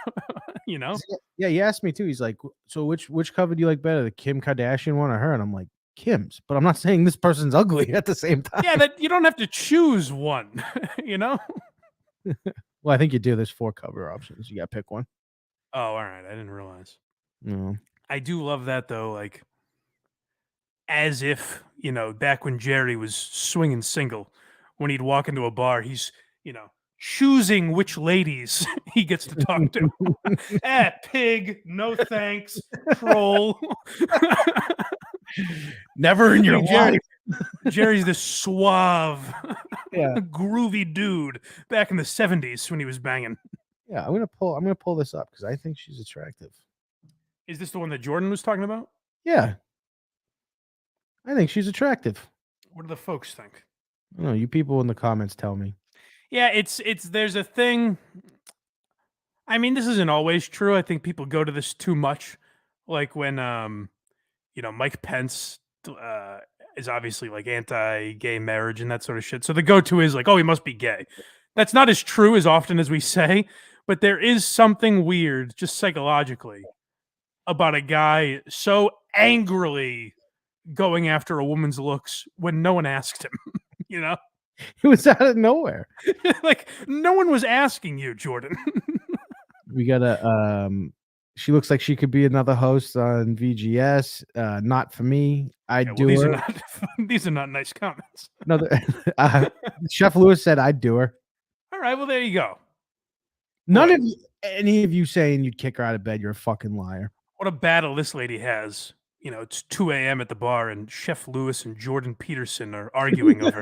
Yeah, he asked me too. He's like, so which cover do you like better, the Kim Kardashian one or her? And I'm like, Kim's. But I'm not saying this person's ugly at the same time. Yeah, that you don't have to choose one, Well, I think you do. There's 4 cover options. You got to pick one. Oh, all right. I didn't realize. No. I do love that, though. As if, back when Jerry was swinging single, when he'd walk into a bar, he's, choosing which ladies he gets to talk to. Pig, no thanks, troll. Never in your life. Jerry's the suave, groovy dude back in the 70s when he was banging. Yeah, I'm gonna pull this up because I think she's attractive. Is this the one that Jordan was talking about? Yeah, I think she's attractive. What do the folks think? I don't know. You people in the comments tell me. Yeah, it's there's a thing. I mean, this isn't always true. I think people go to this too much, like when Mike Pence is obviously anti-gay marriage and that sort of shit. So the go-to is oh, he must be gay. That's not as true as often as we say, but there is something weird just psychologically about a guy so angrily going after a woman's looks when no one asked him, you know? It was out of nowhere. Like, no one was asking you, Jordan. We gotta, she looks like she could be another host on VGS. Not for me. I'd Yeah, well, do these her. are not these are not nice comments. No, Chef Lewis said I'd do her. All right, well, there you go. None of you, any of you saying you'd kick her out of bed, you're a fucking liar. What a battle this lady has. You know, it's 2 a.m. at the bar, and Chef Lewis and Jordan Peterson are arguing over.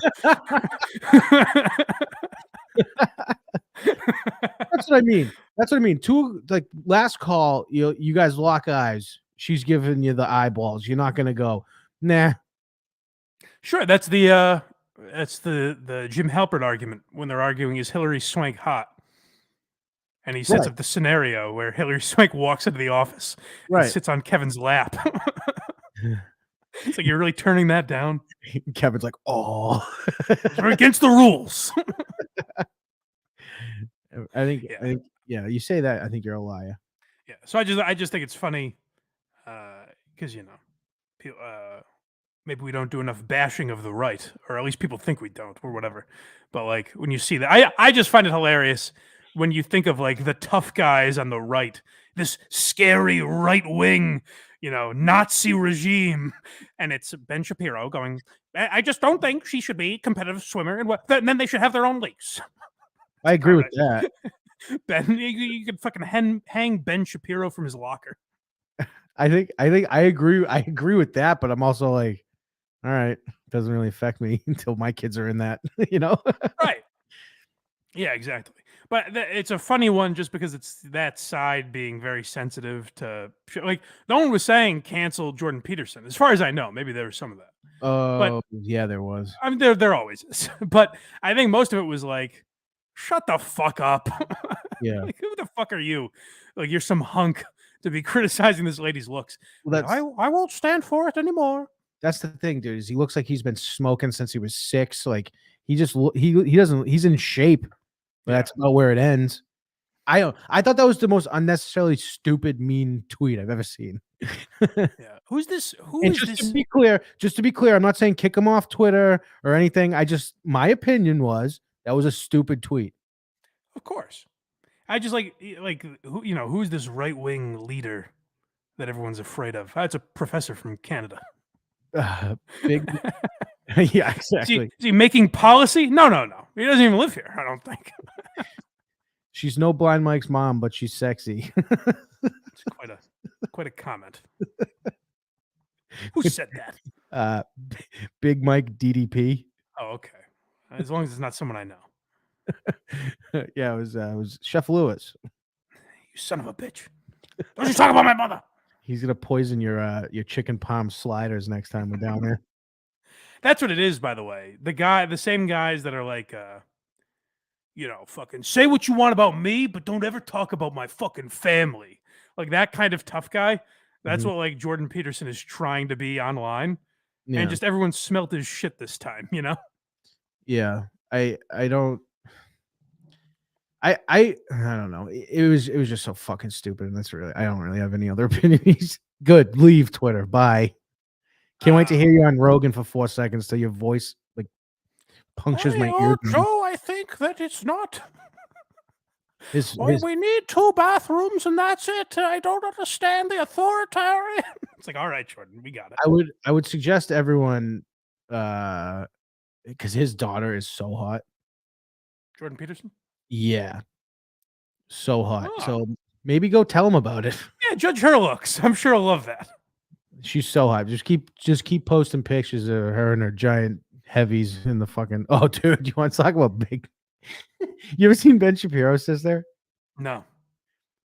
That's what I mean. That's what I mean. Two, like, last call, you guys lock eyes. She's giving you the eyeballs. You're not gonna go, nah. Sure, that's the Jim Halpert argument when they're arguing, is Hillary Swank hot? And he sets up the scenario where Hillary Swank walks into the office and sits on Kevin's lap. It's like, you're really turning that down? Kevin's like, oh. We're against the rules. I think, you say that, I think you're a liar. Yeah. So I just think it's funny because, you know, maybe we don't do enough bashing of the right, or at least people think we don't, or whatever. But like, when you see that, I just find it hilarious when you think of like the tough guys on the right, this scary right wing, you know, Nazi regime, and it's Ben Shapiro going, I just don't think she should be a competitive swimmer, and then they should have their own leagues. I agree with that. Ben, you could fucking hang Ben Shapiro from his locker. I agree with that, but I'm also like, all right, doesn't really affect me until my kids are in that, you know? Right. Yeah, exactly. But it's a funny one just because it's that side being very sensitive to, like, no one was saying cancel Jordan Peterson, as far as I know. Maybe there was some of that. Oh, yeah, there was. I mean, there always is. But I think most of it was like, shut the fuck up. Yeah. Like, who the fuck are you? Like, you're some hunk to be criticizing this lady's looks. Well, I won't stand for it anymore. That's the thing, dude, is he looks like he's been smoking since he was 6. Like, he doesn't, he's in shape. But that's about where it ends. I thought that was the most unnecessarily stupid, mean tweet I've ever seen. Yeah. Who's this? To be clear, I'm not saying kick him off Twitter or anything. My opinion was that was a stupid tweet. Of course. I just like who, you know, who's this right wing leader that everyone's afraid of? It's a professor from Canada. Big. Yeah, exactly. Is he making policy? No. He doesn't even live here, I don't think. She's no Blind Mike's mom, but she's sexy. It's quite a comment. Who said that? Big Mike DDP. Oh, okay. As long as it's not someone I know. Yeah, it was Chef Lewis. You son of a bitch! Don't you talk about my mother. He's gonna poison your chicken palm sliders next time we're down there. That's what it is, by the way. The same guys that are like, you know, fucking say what you want about me, but don't ever talk about my fucking family. Like that kind of tough guy. That's what like Jordan Peterson is trying to be online. Yeah. And just everyone smelt his shit this time, you know? Yeah. I don't know. It was just so fucking stupid, and that's really, I don't really have any other opinions. Good. Leave Twitter. Bye. Can't wait to hear you on Rogan for 4 seconds till your voice like punctures my ear. Joe, I think that it's not. We need 2 bathrooms and that's it. I don't understand the authoritarian. It's like, all right, Jordan, we got it. I would suggest everyone, because his daughter is so hot. Jordan Peterson? Yeah. So hot. Oh. So maybe go tell him about it. Yeah, judge her looks. I'm sure he'll love that. She's so hot. Just keep posting pictures of her and her giant heavies in the fucking. Oh, dude, you want to talk about big? You ever seen Ben Shapiro sit there? No.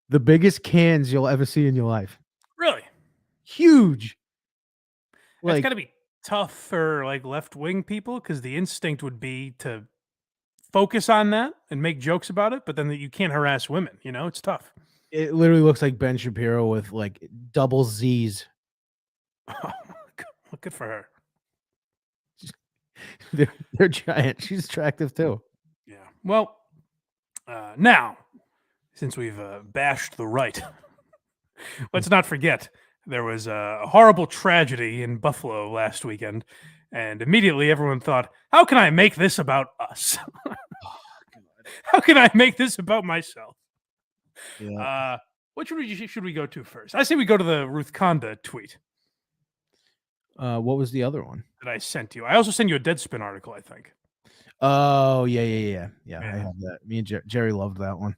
The biggest cans you'll ever see in your life. Really? Huge. Like, it's got to be tough for like left wing people because the instinct would be to focus on that and make jokes about it, but then you can't harass women. You know, it's tough. It literally looks like Ben Shapiro with like double Z's. Oh, good for her. They're giant. She's attractive too. Yeah. Well, now, since we've bashed the right, Let's not forget there was a horrible tragedy in Buffalo last weekend, and immediately everyone thought, "How can I make this about us? How can I make this about myself?" Yeah. What should we go to first? I say we go to the Ruth Conda tweet What was the other one? that I sent you. I also sent you a Deadspin article, I think. Oh, yeah. I have that. Me and Jerry loved that one.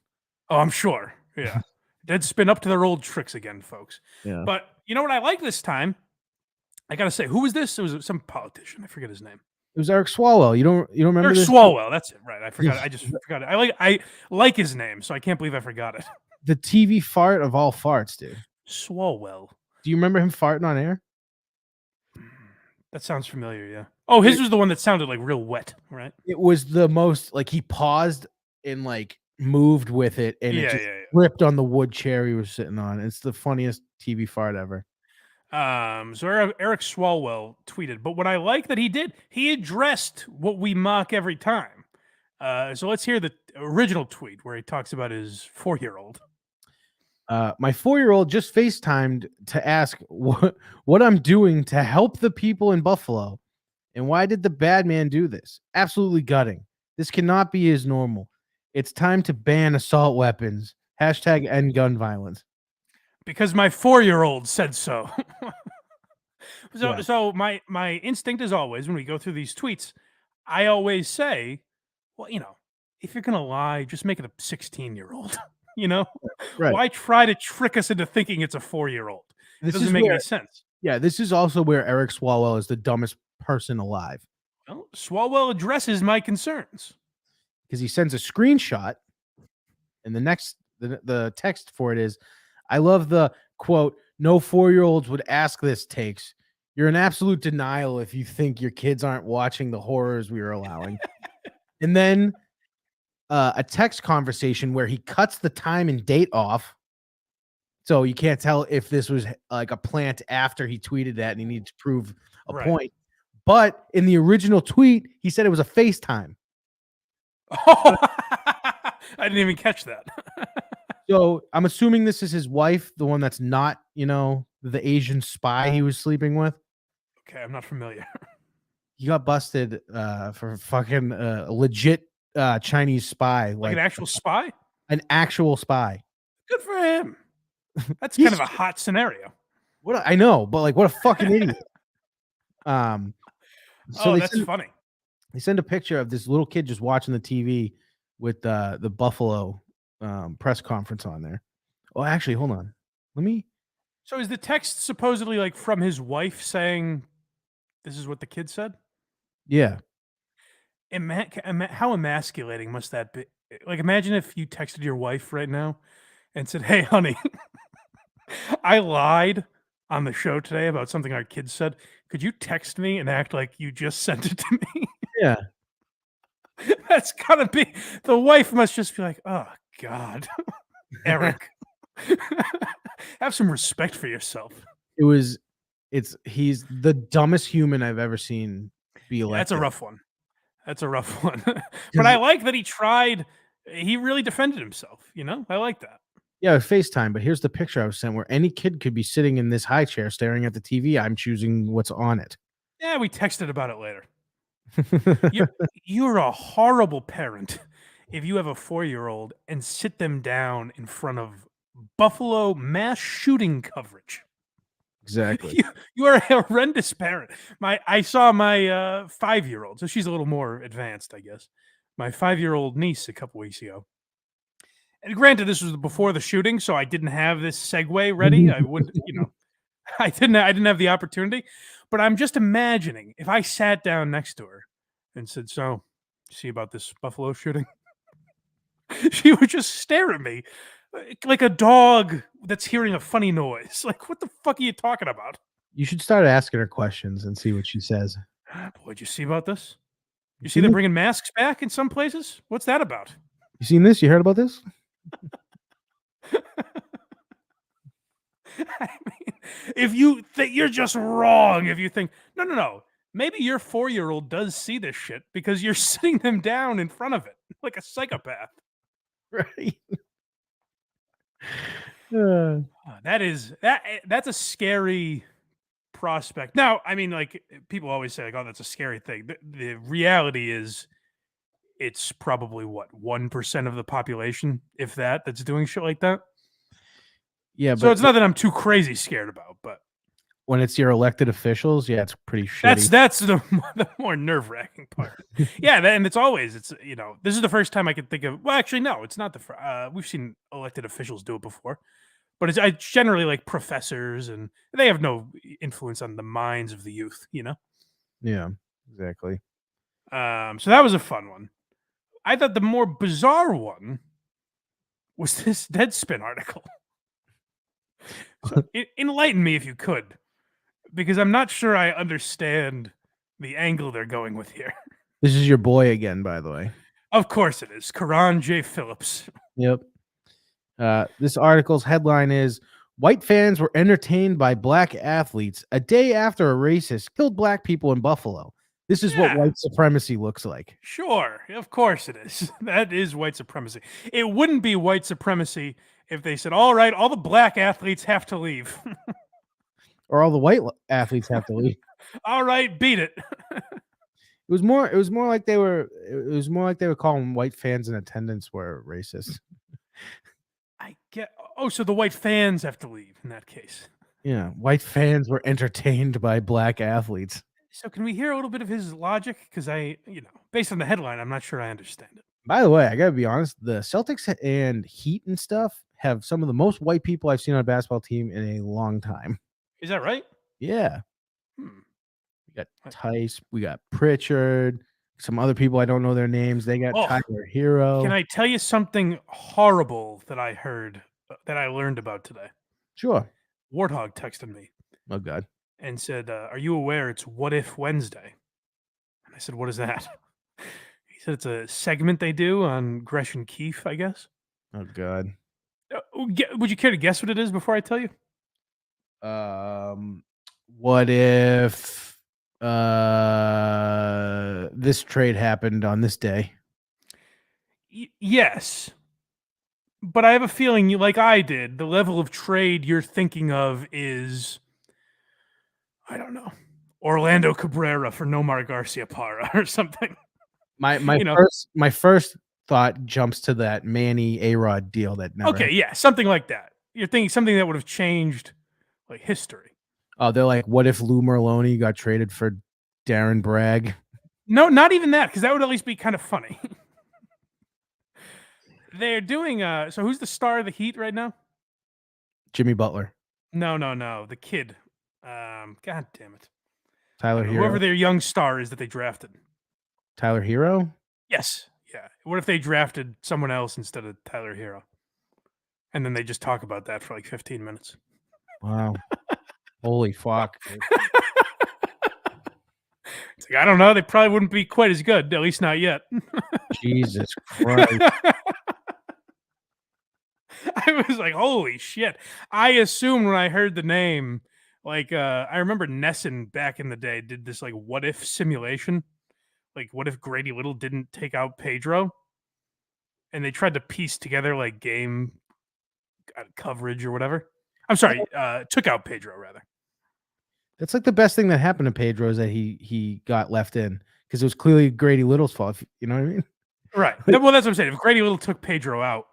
Oh, I'm sure. Yeah. Deadspin up to their old tricks again, folks. Yeah. But you know what I like this time? I gotta say, who was this? It was some politician. I forget his name. It was Eric Swalwell. You don't remember Eric this? Swalwell. That's it. Right. I forgot. I just forgot it. I like his name, so I can't believe I forgot it. The TV fart of all farts, dude. Swalwell. Do you remember him farting on air? That sounds familiar, yeah. Oh, his was the one that sounded like real wet, right? It was the most like he paused and like moved with it, and it just ripped on the wood chair he was sitting on. It's the funniest TV fart ever. So Eric Swalwell tweeted, but what I like that he addressed what we mock every time. So let's hear the original tweet where he talks about his 4-year-old. My 4-year-old just FaceTimed to ask what I'm doing to help the people in Buffalo. And why did the bad man do this? Absolutely gutting. This cannot be his normal. It's time to ban assault weapons. Hashtag end gun violence. Because my 4-year-old said so. Yeah. So my instinct is always, when we go through these tweets, I always say, well, if you're going to lie, just make it a 16-year-old. Right. Why try to trick us into thinking it's a 4-year-old? It doesn't make any sense. Yeah, this is also where Eric Swalwell is the dumbest person alive. Well, Swalwell addresses my concerns. Because he sends a screenshot, and the text for it is, I love the quote, no 4-year-olds would ask this takes. You're in absolute denial if you think your kids aren't watching the horrors we are allowing. And then a text conversation where he cuts the time and date off. So you can't tell if this was like a plant after he tweeted that and he needed to prove a point. But in the original tweet, he said it was a FaceTime. Oh, I didn't even catch that. So I'm assuming this is his wife, the one that's not, the Asian spy he was sleeping with. Okay, I'm not familiar. He got busted for fucking legit Chinese spy. Like an actual spy? An actual spy. Good for him. That's kind of a hot scenario. I know, but like what a fucking idiot. So that's funny. They send a picture of this little kid just watching the TV with the Buffalo press conference on there. Oh, actually, hold on. So is the text supposedly like from his wife saying this is what the kid said? Yeah. How emasculating must that be? Like, imagine if you texted your wife right now and said, "Hey, honey, I lied on the show today about something our kids said. Could you text me and act like you just sent it to me?" Yeah. That's gotta be, the wife must just be like, "Oh God, Eric, have some respect for yourself." He's the dumbest human I've ever seen be elected. That's a rough one. But I like that he really defended himself, I like that. Yeah, FaceTime, but here's the picture I was sent where any kid could be sitting in this high chair staring at the TV. I'm choosing what's on it. Yeah, we texted about it later. You're a horrible parent if you have a 4-year-old and sit them down in front of Buffalo mass shooting coverage. Exactly. You are a horrendous parent. I saw my 5-year-old, so she's a little more advanced, I guess. My 5-year-old niece a couple weeks ago. And granted, this was before the shooting, so I didn't have this segue ready. I would, I didn't have the opportunity. But I'm just imagining if I sat down next to her and said, "So, see about this Buffalo shooting?" She would just stare at me like a dog that's hearing a funny noise. Like, what the fuck are you talking about? You should start asking her questions and see what she says. What'd you see about this? You see they're bringing masks back in some places? What's that about? You seen this? You heard about this? I mean, if you think you're just wrong, if you think, no. Maybe your 4-year-old does see this shit because you're sitting them down in front of it like a psychopath. Right. That's a scary prospect. Now, I mean, like people always say, like, "Oh, that's a scary thing." The reality is, it's probably what 1% of the population, if that's doing shit like that. Yeah, So but it's not that I'm too crazy scared about, but when it's your elected officials, yeah, it's pretty shitty. that's the more nerve wracking part. Yeah, and it's this is the first time I can think of. Well, actually, no, it's not we've seen elected officials do it before, but it's generally like professors, and they have no influence on the minds of the youth. Yeah, exactly. So that was a fun one. I thought the more bizarre one was this Deadspin article. So enlighten me if you could, because I'm not sure I understand the angle they're going with here. This is your boy again, by the way. Of course it is. Karan J. Phillips. Yep. This article's headline is White fans were entertained by black athletes a day after a racist killed black people in Buffalo. This is what white supremacy looks like. Sure. Of course it is. That is white supremacy. It wouldn't be white supremacy if they said, all right, all the black athletes have to leave. Or all the white athletes have to leave. All right, beat it. It was more like they were calling white fans in attendance were racist. I get so the white fans have to leave in that case. Yeah, white fans were entertained by black athletes. So can we hear a little bit of his logic? Because based on the headline, I'm not sure I understand it. By the way, I gotta be honest, the Celtics and Heat and stuff have some of the most white people I've seen on a basketball team in a long time. Is that right? Yeah. We got Tice, we got Pritchard, some other people I don't know their names. They got Tyler Hero. Can I tell you something horrible that I heard that I learned about today? Sure. Warthog texted me. Oh God. And said, "Are you aware it's What If Wednesday?" And I said, "What is that?" He said it's a segment they do on Gresh and Keefe, I guess. Oh God. Would you care to guess what it is before I tell you? What if this trade happened on this day? Yes. But I have a feeling, like I did, the level of trade you're thinking of is, I don't know, Orlando Cabrera for Nomar Garciaparra or something. My first thought jumps to that Manny A-Rod deal that never. Okay, yeah, something like that. You're thinking something that would have changed like history. Oh, they're like, what if Lou Merlone got traded for Darren Bragg? No, not even that, because that would at least be kind of funny. They're doing so who's the star of the Heat right now? Jimmy Butler. No, the kid. God damn it. Tyler Hero. Whoever their young star is that they drafted. Tyler Hero? Yes. Yeah. What if they drafted someone else instead of Tyler Hero? And then they just talk about that for like 15 minutes. Wow. Holy fuck. It's like, I don't know. They probably wouldn't be quite as good, at least not yet. Jesus Christ. I was like, holy shit. I assumed when I heard the name, like, I remember Nesson back in the day did this, like, what if simulation? Like, what if Grady Little didn't take out Pedro? And they tried to piece together, like, game coverage or whatever. I'm sorry, took out Pedro, rather. That's like the best thing that happened to Pedro is that he got left in because it was clearly Grady Little's fault. You know what I mean? Right. Well, that's what I'm saying. If Grady Little took Pedro out,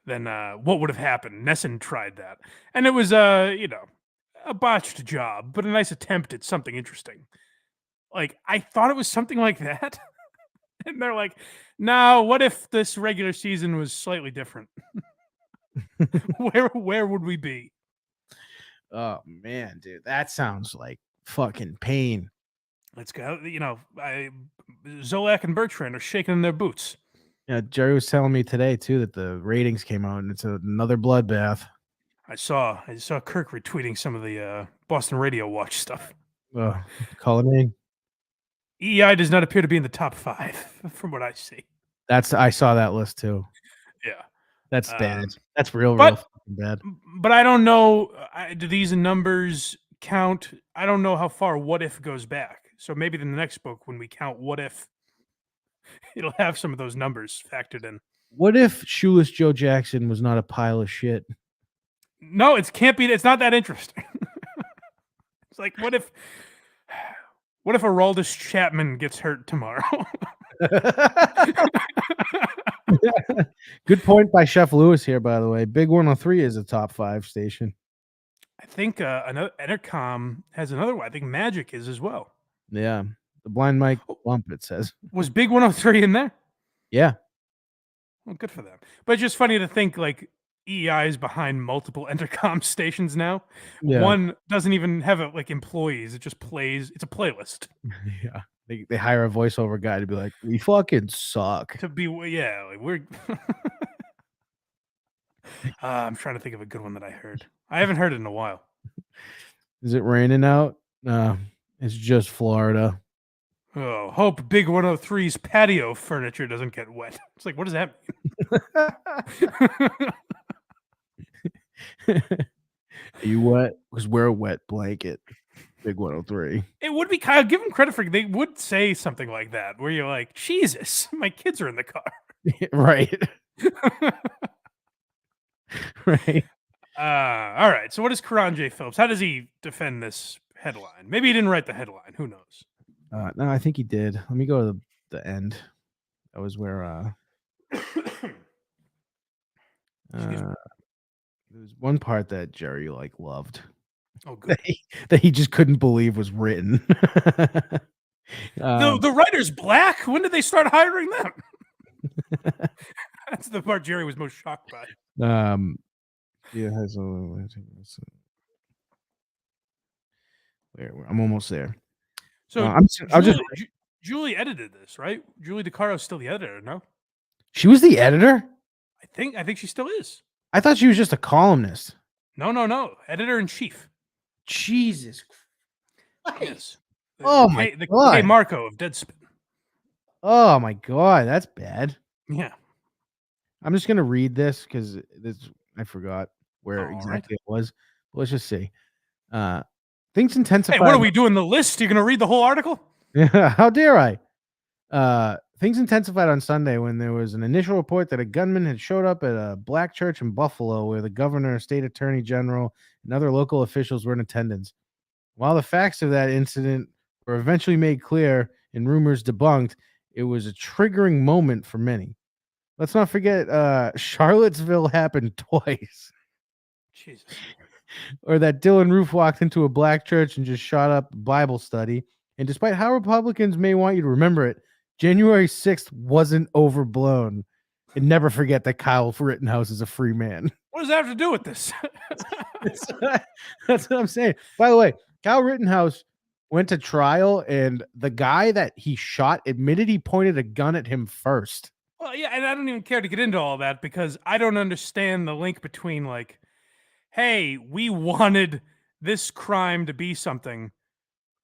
then what would have happened? Nesson tried that. And it was, a botched job, but a nice attempt at something interesting. Like, I thought it was something like that. And they're like, no, what if this regular season was slightly different? Where would we be? Oh, man, dude. That sounds like fucking pain. Let's go. Zolak and Bertrand are shaking in their boots. Yeah, Jerry was telling me today, too, that the ratings came out, and it's another bloodbath. I saw Kirk retweeting some of the Boston Radio Watch stuff. Call it in. EI does not appear to be in the top 5 from what I see. I saw that list too. Yeah, that's bad. That's real bad. But I don't know. Do these numbers count? I don't know how far What If goes back. So maybe in the next book, when we count What If, it'll have some of those numbers factored in. What if Shoeless Joe Jackson was not a pile of shit? No, it can't be. It's not that interesting. It's like, what if Aroldis Chapman gets hurt tomorrow? Good point by Chef Lewis here, by the way. Big 103 is a top 5 station. I think another Entercom has another one. I think Magic is as well. Yeah. The Blind Mike bump, it says. Was Big 103 in there? Yeah. Well, good for them. But it's just funny to think like EEI is behind multiple Entercom stations now. Yeah. One doesn't even have employees. It just plays. It's a playlist. Yeah. They hire a voiceover guy to be like, we fucking suck. To be, yeah, like we're. I'm trying to think of a good one that I heard. I haven't heard it in a while. Is it raining out? It's just Florida. Oh, hope Big 103's patio furniture doesn't get wet. It's like, what does that mean? Are you wet? Because we're a wet blanket. Big 103. It would be kind of, give them credit for, they would say something like that, where you're like, Jesus, my kids are in the car. Right. Right. All right. So what is Karan J. Phillips? How does he defend this headline? Maybe he didn't write the headline. Who knows? No, I think he did. Let me go to the end. That was where there was one part that Jerry loved. Oh, good. That he just couldn't believe was written. The writer's black. When did they start hiring them? That's the part Jerry was most shocked by. Yeah, I'm almost there. So Julie edited this, right? Julie DeCaro's still the editor, no? She was the editor? I think she still is. I thought she was just a columnist. No. Editor-in-chief. Jesus Christ. Yes. Oh, my God. K. Marco of Deadspin. Oh, my God. That's bad. Yeah. I'm just going to read this because I forgot where exactly it was. But let's just see. Things intensified. Hey, what are we doing? The list? You're going to read the whole article? Yeah. How dare I? Things intensified on Sunday when there was an initial report that a gunman had showed up at a black church in Buffalo where the governor, state attorney general, and other local officials were in attendance. While the facts of that incident were eventually made clear and rumors debunked, it was a triggering moment for many. Let's not forget Charlottesville happened twice. Jesus. Or that Dylan Roof walked into a black church and just shot up Bible study. And despite how Republicans may want you to remember it, January 6th wasn't overblown. And never forget that Kyle Rittenhouse is a free man. What does that have to do with this? That's what I'm saying. By the way, Kyle Rittenhouse went to trial, and the guy that he shot admitted he pointed a gun at him first. Well, yeah, and I don't even care to get into all that because I don't understand the link between hey, we wanted this crime to be something,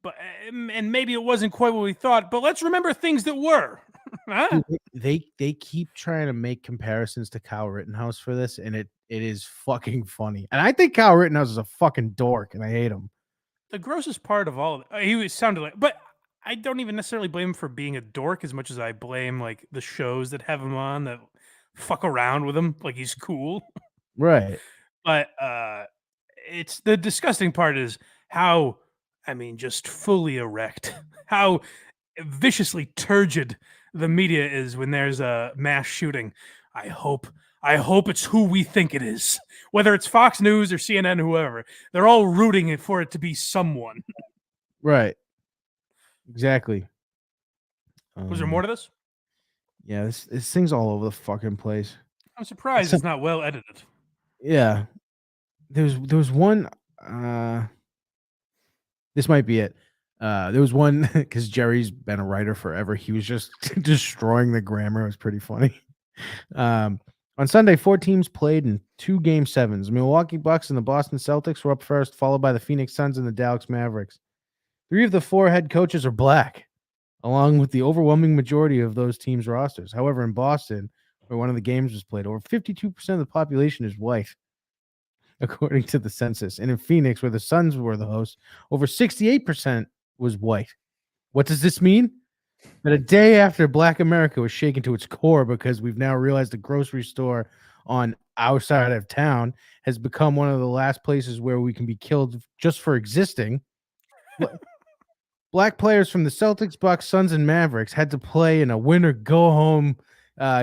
but and maybe it wasn't quite what we thought, but let's remember things that were. Huh? They keep trying to make comparisons to Kyle Rittenhouse for this, and it is fucking funny. And I think Kyle Rittenhouse is a fucking dork, and I hate him. The grossest part of all, he sounded like, but I don't even necessarily blame him for being a dork as much as I blame the shows that have him on that fuck around with him like he's cool. Right. But it's the disgusting part is how, just fully erect, how viciously turgid the media is when there's a mass shooting. I hope it's who we think it is. Whether it's Fox News or CNN, whoever, they're all rooting for it to be someone. Right. Exactly. Was there more to this? Yeah, this thing's all over the fucking place. I'm surprised it's not well edited. Yeah. There was one this might be it. There was one because Jerry's been a writer forever. He was just destroying the grammar. It was pretty funny. On Sunday, 4 teams played in 2 Game 7s. Milwaukee Bucks and the Boston Celtics were up first, followed by the Phoenix Suns and the Dallas Mavericks. 3 of the 4 head coaches are black, along with the overwhelming majority of those teams' rosters. However, in Boston, where one of the games was played, over 52% of the population is white, according to the census. And in Phoenix, where the Suns were the hosts, over 68% was white. What does this mean? That a day after Black America was shaken to its core because we've now realized the grocery store on our side of town has become one of the last places where we can be killed just for existing. Black players from the Celtics, Bucks, Suns, and Mavericks had to play in a winner-go-home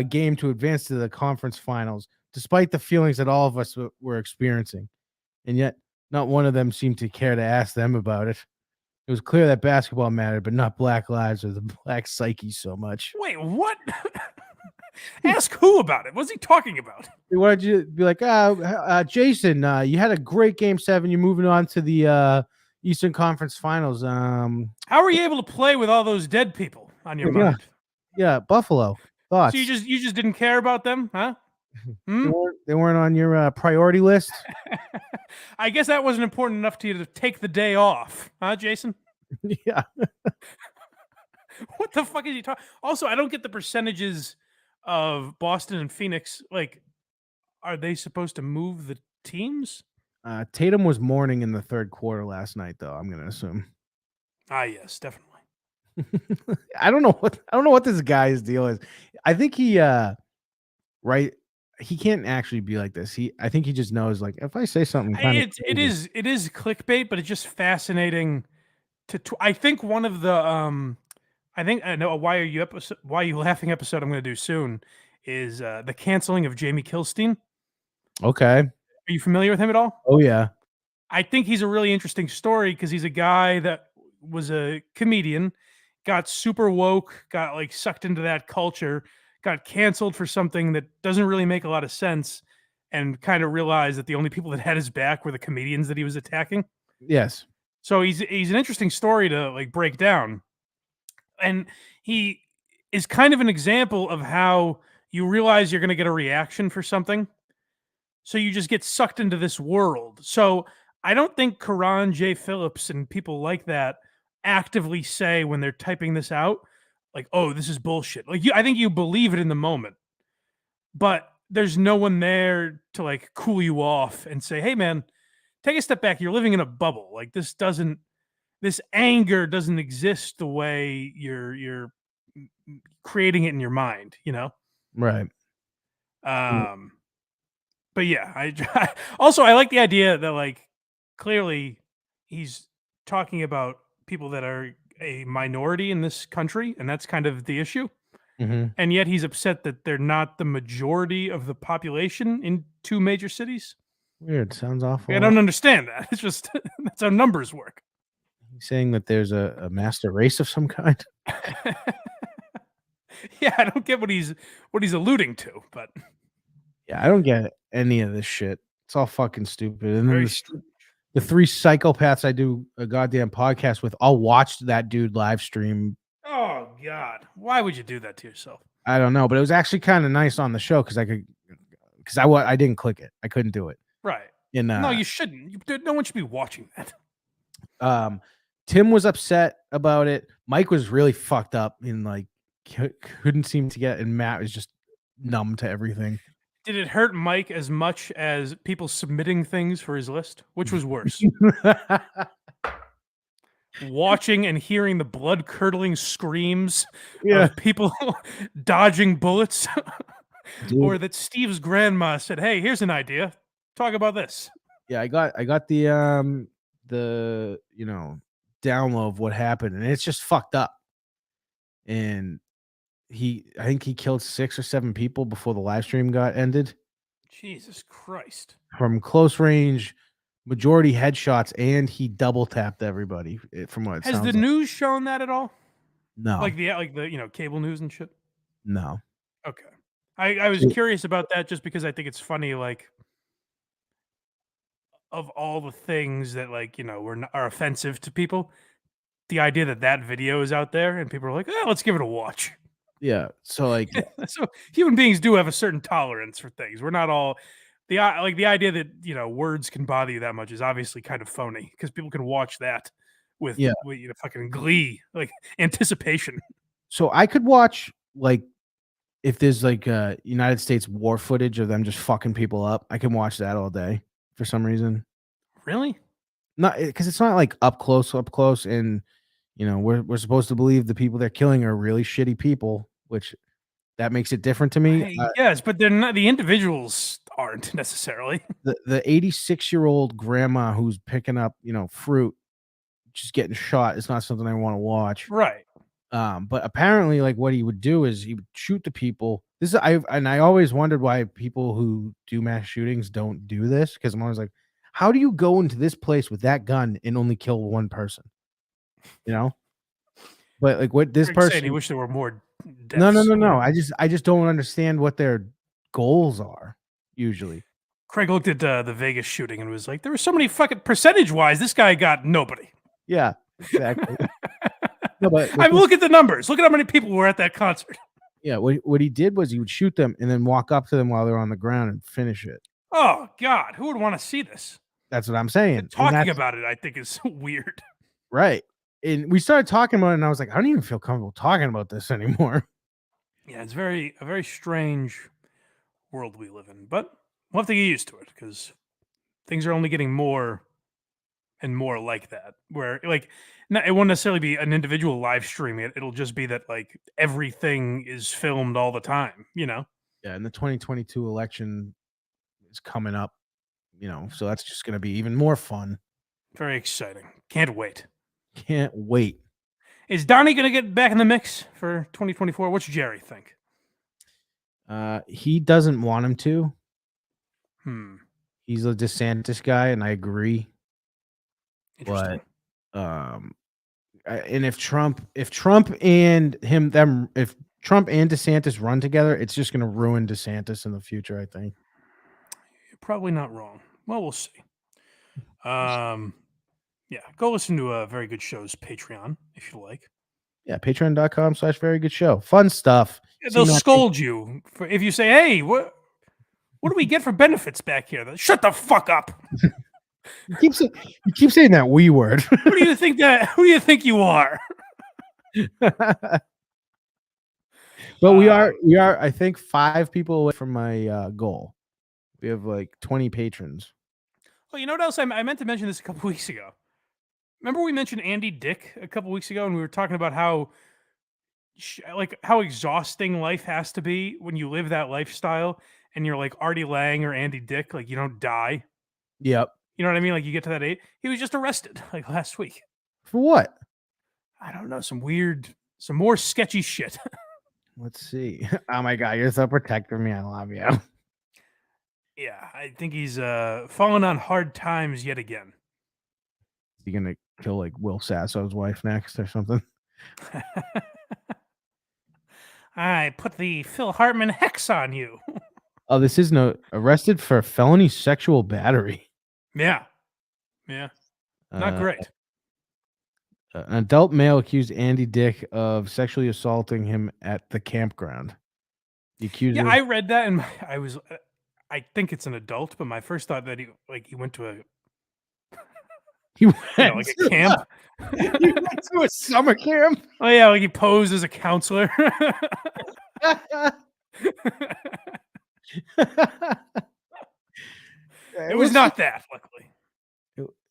game to advance to the conference finals, despite the feelings that all of us were experiencing. And yet, not one of them seemed to care to ask them about it. It was clear that basketball mattered, but not black lives or the black psyche so much. Wait, what? Ask who about it? What's he talking about? They wanted you to be like, Jason, you had a great game 7. You're moving on to the Eastern Conference Finals. How were you able to play with all those dead people on your mind? Yeah, Buffalo. Thoughts? So you just didn't care about them, huh? They weren't on your priority list. I guess that wasn't important enough to you to take the day off, huh, Jason? Yeah. What the fuck is he talking? Also, I don't get the percentages of Boston and Phoenix. Like, are they supposed to move the teams? Tatum was mourning in the third quarter last night, though. I'm gonna assume. Ah, yes, definitely. I don't know what this guy's deal is. I think he right. He can't actually be like this. I think he just knows, like, if I say something, it is clickbait, but it's just fascinating I think one of the I know why are you laughing episode I'm going to do soon is the canceling of Jamie Kilstein. Okay. Are you familiar with him at all? Oh yeah. I think he's a really interesting story because he's a guy that was a comedian, got super woke, got like sucked into that culture, got canceled for something that doesn't really make a lot of sense, and kind of realized that the only people that had his back were the comedians that he was attacking. Yes. So he's an interesting story to like break down. And he is kind of an example of how you realize you're going to get a reaction for something. So you just get sucked into this world. So I don't think Karan J. Phillips and people like that actively say when they're typing this out, like, oh, this is bullshit. Like, I think you believe it in the moment, but there's no one there to like cool you off and say, hey, man, take a step back. You're living in a bubble. Like, this anger doesn't exist the way you're creating it in your mind, you know? Right. But yeah, I also like the idea that like clearly he's talking about people that are a minority in this country, and that's kind of the issue. Mm-hmm. And yet he's upset that they're not the majority of the population in 2 major cities. Weird. Sounds awful. I don't understand that. It's just that's how numbers work. He's saying that there's a master race of some kind. Yeah, I don't get what he's alluding to, but yeah, I don't get any of this shit. It's all fucking stupid. And then the 3 psychopaths I do a goddamn podcast with, I'll watch that dude live stream. Oh God, why would you do that to yourself? I don't know, but it was actually kind of nice on the show because I didn't click it. I couldn't do it. Right. And no, you shouldn't. No one should be watching that. Tim was upset about it. Mike was really fucked up and like couldn't seem to get, and Matt was just numb to everything. Did it hurt Mike as much as people submitting things for his list? Which was worse? Watching and hearing the blood-curdling screams of people dodging bullets, or that Steve's grandma said, "Hey, here's an idea. Talk about this." Yeah, I got the download of what happened, and it's just fucked up. And I think he killed 6 or 7 people before the live stream got ended. Jesus Christ! From close range, majority headshots, and he double tapped everybody. From what it has the news shown that at all? No, like the cable news and shit. No. Okay, I was curious about that just because I think it's funny. Like, of all the things that are offensive to people, the idea that video is out there and people are like, "Oh, let's give it a watch." Yeah. So like, so human beings do have a certain tolerance for things. We're not all the idea that words can bother you that much is obviously kind of phony because people can watch that with fucking glee, like anticipation. So I could watch like if there's like United States war footage of them just fucking people up. I can watch that all day for some reason. Really? Not because it's not like up close, and we're supposed to believe the people they're killing are really shitty people, which that makes it different to me. Yes, but they're not. The individuals aren't necessarily. The 86-year-old grandma who's picking up, fruit, just getting shot is not something I want to watch. Right. But apparently, like, what he would do is he would shoot the people. I always wondered why people who do mass shootings don't do this, because I'm always like, how do you go into this place with that gun and only kill one person? But like, what this person? He wish there were more No. deaths. I just don't understand what their goals are usually. Craig looked at the Vegas shooting and was like, there were so many fucking percentage-wise, this guy got nobody. Yeah, exactly. No, but I mean, look at the numbers. Look at how many people were at that concert. Yeah, what he did was he would shoot them and then walk up to them while they're on the ground and finish it. Oh, God. Who would want to see this? That's what I'm saying. Talking about it, I think, is weird. Right. And we started talking about it, and I was like, I don't even feel comfortable talking about this anymore. Yeah, it's a very strange world we live in. But we'll have to get used to it, because things are only getting more and more like that, where, like, it won't necessarily be an individual live stream. It'll just be that, like, everything is filmed all the time, Yeah, and the 2022 election is coming up, so that's just going to be even more fun. Very exciting. Can't wait. Can't wait. Is Donnie going to get back in the mix for 2024? What's Jerry think? He doesn't want him to. He's a DeSantis guy, and I agree. Interesting. But and if Trump and DeSantis run together, it's just going to ruin DeSantis in the future, I think. You're probably not wrong. Well, we'll see. Yeah, go listen to a Very Good Show's Patreon if you like. Yeah, patreon.com/verygoodshow. Fun stuff. They'll scold you if you say, "Hey, what do we get for benefits back here?" Shut the fuck up. You keep saying that we word. Who do you think you are? But we are, I think, 5 people away from my goal. We have like 20 patrons. Well, you know what else? I meant to mention this a couple weeks ago. Remember we mentioned Andy Dick a couple weeks ago, and we were talking about how exhausting life has to be when you live that lifestyle, and you're like Artie Lang or Andy Dick, like you don't die. Yep. You know what I mean? Like you get to that age. He was just arrested like last week. For what? I don't know. Some more sketchy shit. Let's see. Oh my God, you're so protective of me. I love you. Yeah, I think he's fallen on hard times yet again. Is he gonna kill like Will Sasso's wife next or something? I put the Phil Hartman hex on you. Oh, this is arrested for felony sexual battery. Yeah. Not great. An adult male accused Andy Dick of sexually assaulting him at the campground. The accuser. Yeah, I read that and I think it's an adult, but my first thought that he went to a like a camp. He went to a summer camp. Oh yeah, like he posed as a counselor. It was not that, luckily.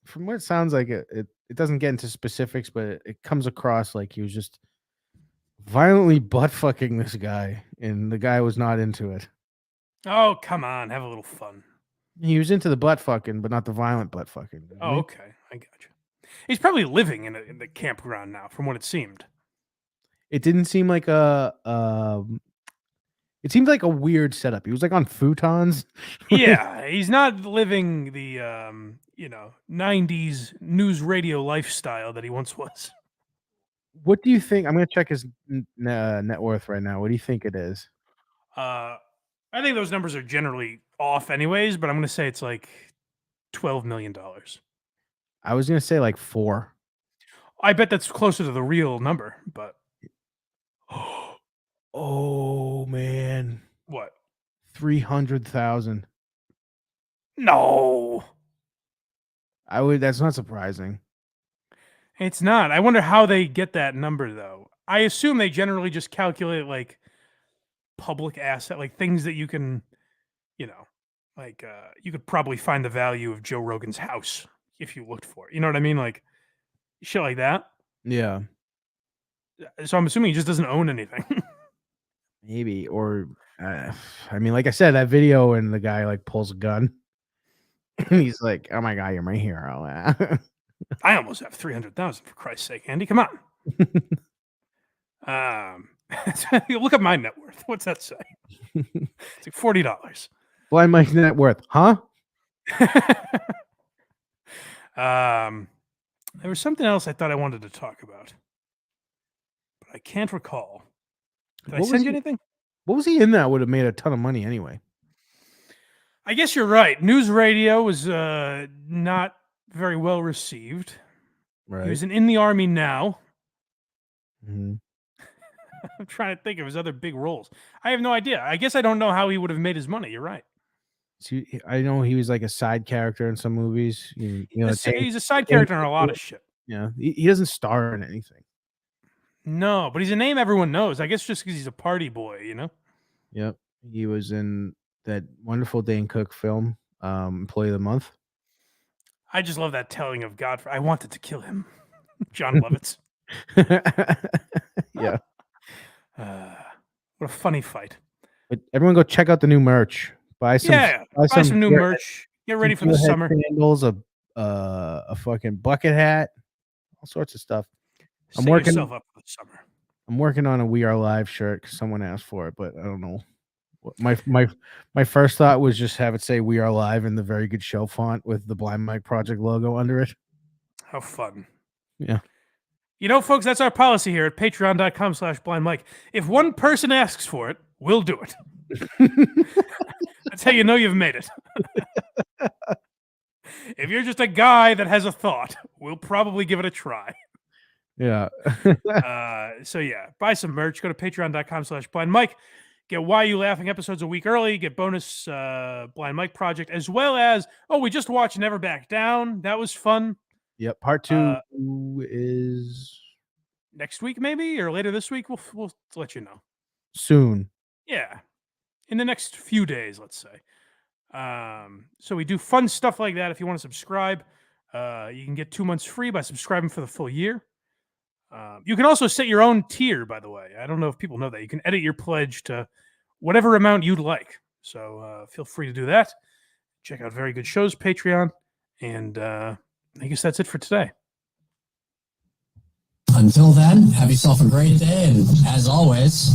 From what it sounds like, it doesn't get into specifics, but it comes across like he was just violently butt fucking this guy, and the guy was not into it. Oh, come on, have a little fun. He was into the butt fucking, but not the violent butt fucking. Oh, okay, I got you. He's probably living in the campground now, from what it seemed. It didn't seem like it seemed like a weird setup. He was like on futons. Yeah, he's not living the 90s news radio lifestyle that he once was. What do you think? I'm going to check his net worth right now. What do you think it is? I think those numbers are generally off anyways, but I'm going to say it's like $12 million. I was going to say like 4. I bet that's closer to the real number, but oh man. What? 300,000. No. That's not surprising. It's not. I wonder how they get that number though. I assume they generally just calculate like public asset, like things that you can, you could probably find the value of Joe Rogan's house if you looked for it. You know what I mean? Like shit like that. Yeah. So I'm assuming he just doesn't own anything. Maybe, or I mean, like I said, that video and the guy like pulls a gun. And he's like, "Oh my god, you're my hero." I almost have 300,000 for Christ's sake, Andy. Come on. Look at my net worth. What's that say? It's like $40. Blind Mike's net worth, huh? There was something else I thought I wanted to talk about, but I can't recall. Did I send you anything? What was he in that would have made a ton of money anyway? I guess you're right. News radio was not very well received. Right. He was in the Army Now. Mm-hmm. I'm trying to think of his other big roles. I have no idea. I guess I don't know how he would have made his money. You're right. I know he was like a side character in some movies. He's a side character in a lot of shit. Yeah, he doesn't star in anything. No, but he's a name everyone knows. I guess just because he's a party boy, you know? Yep. He was in that wonderful Dane Cook film, Employee of the Month. I just love that telling of Godfrey. I wanted to kill him. John Lovitz. Yeah. What a funny fight. But everyone go check out the new merch. Buy some new merch. Get ready for the summer. Sandals, a fucking bucket hat, all sorts of stuff. Set yourself up for the summer. I'm working on a We Are Live shirt because someone asked for it, but I don't know. My first thought was just have it say We Are Live in the Very Good Show font with the Blind Mike Project logo under it. How fun. Yeah. You know, folks, that's our policy here at patreon.com/blindmike. If one person asks for it, we'll do it. That's how you know you've made it. If you're just a guy that has a thought, we'll probably give it a try. Yeah. So yeah, buy some merch. Go to patreon.com/blindmike. Get Why You Laughing episodes a week early. Get bonus Blind Mike Project, as well as, we just watched Never Back Down. That was fun. Yep. Part 2 is next week, maybe, or later this week. We'll let you know. Soon. Yeah. In the next few days, let's say. So we do fun stuff like that. If you want to subscribe, you can get 2 months free by subscribing for the full year. You can also set your own tier, by the way. I don't know if people know that. You can edit your pledge to whatever amount you'd like. So feel free to do that. Check out Very Good Shows Patreon. And I guess that's it for today. Until then, have yourself a great day. And as always...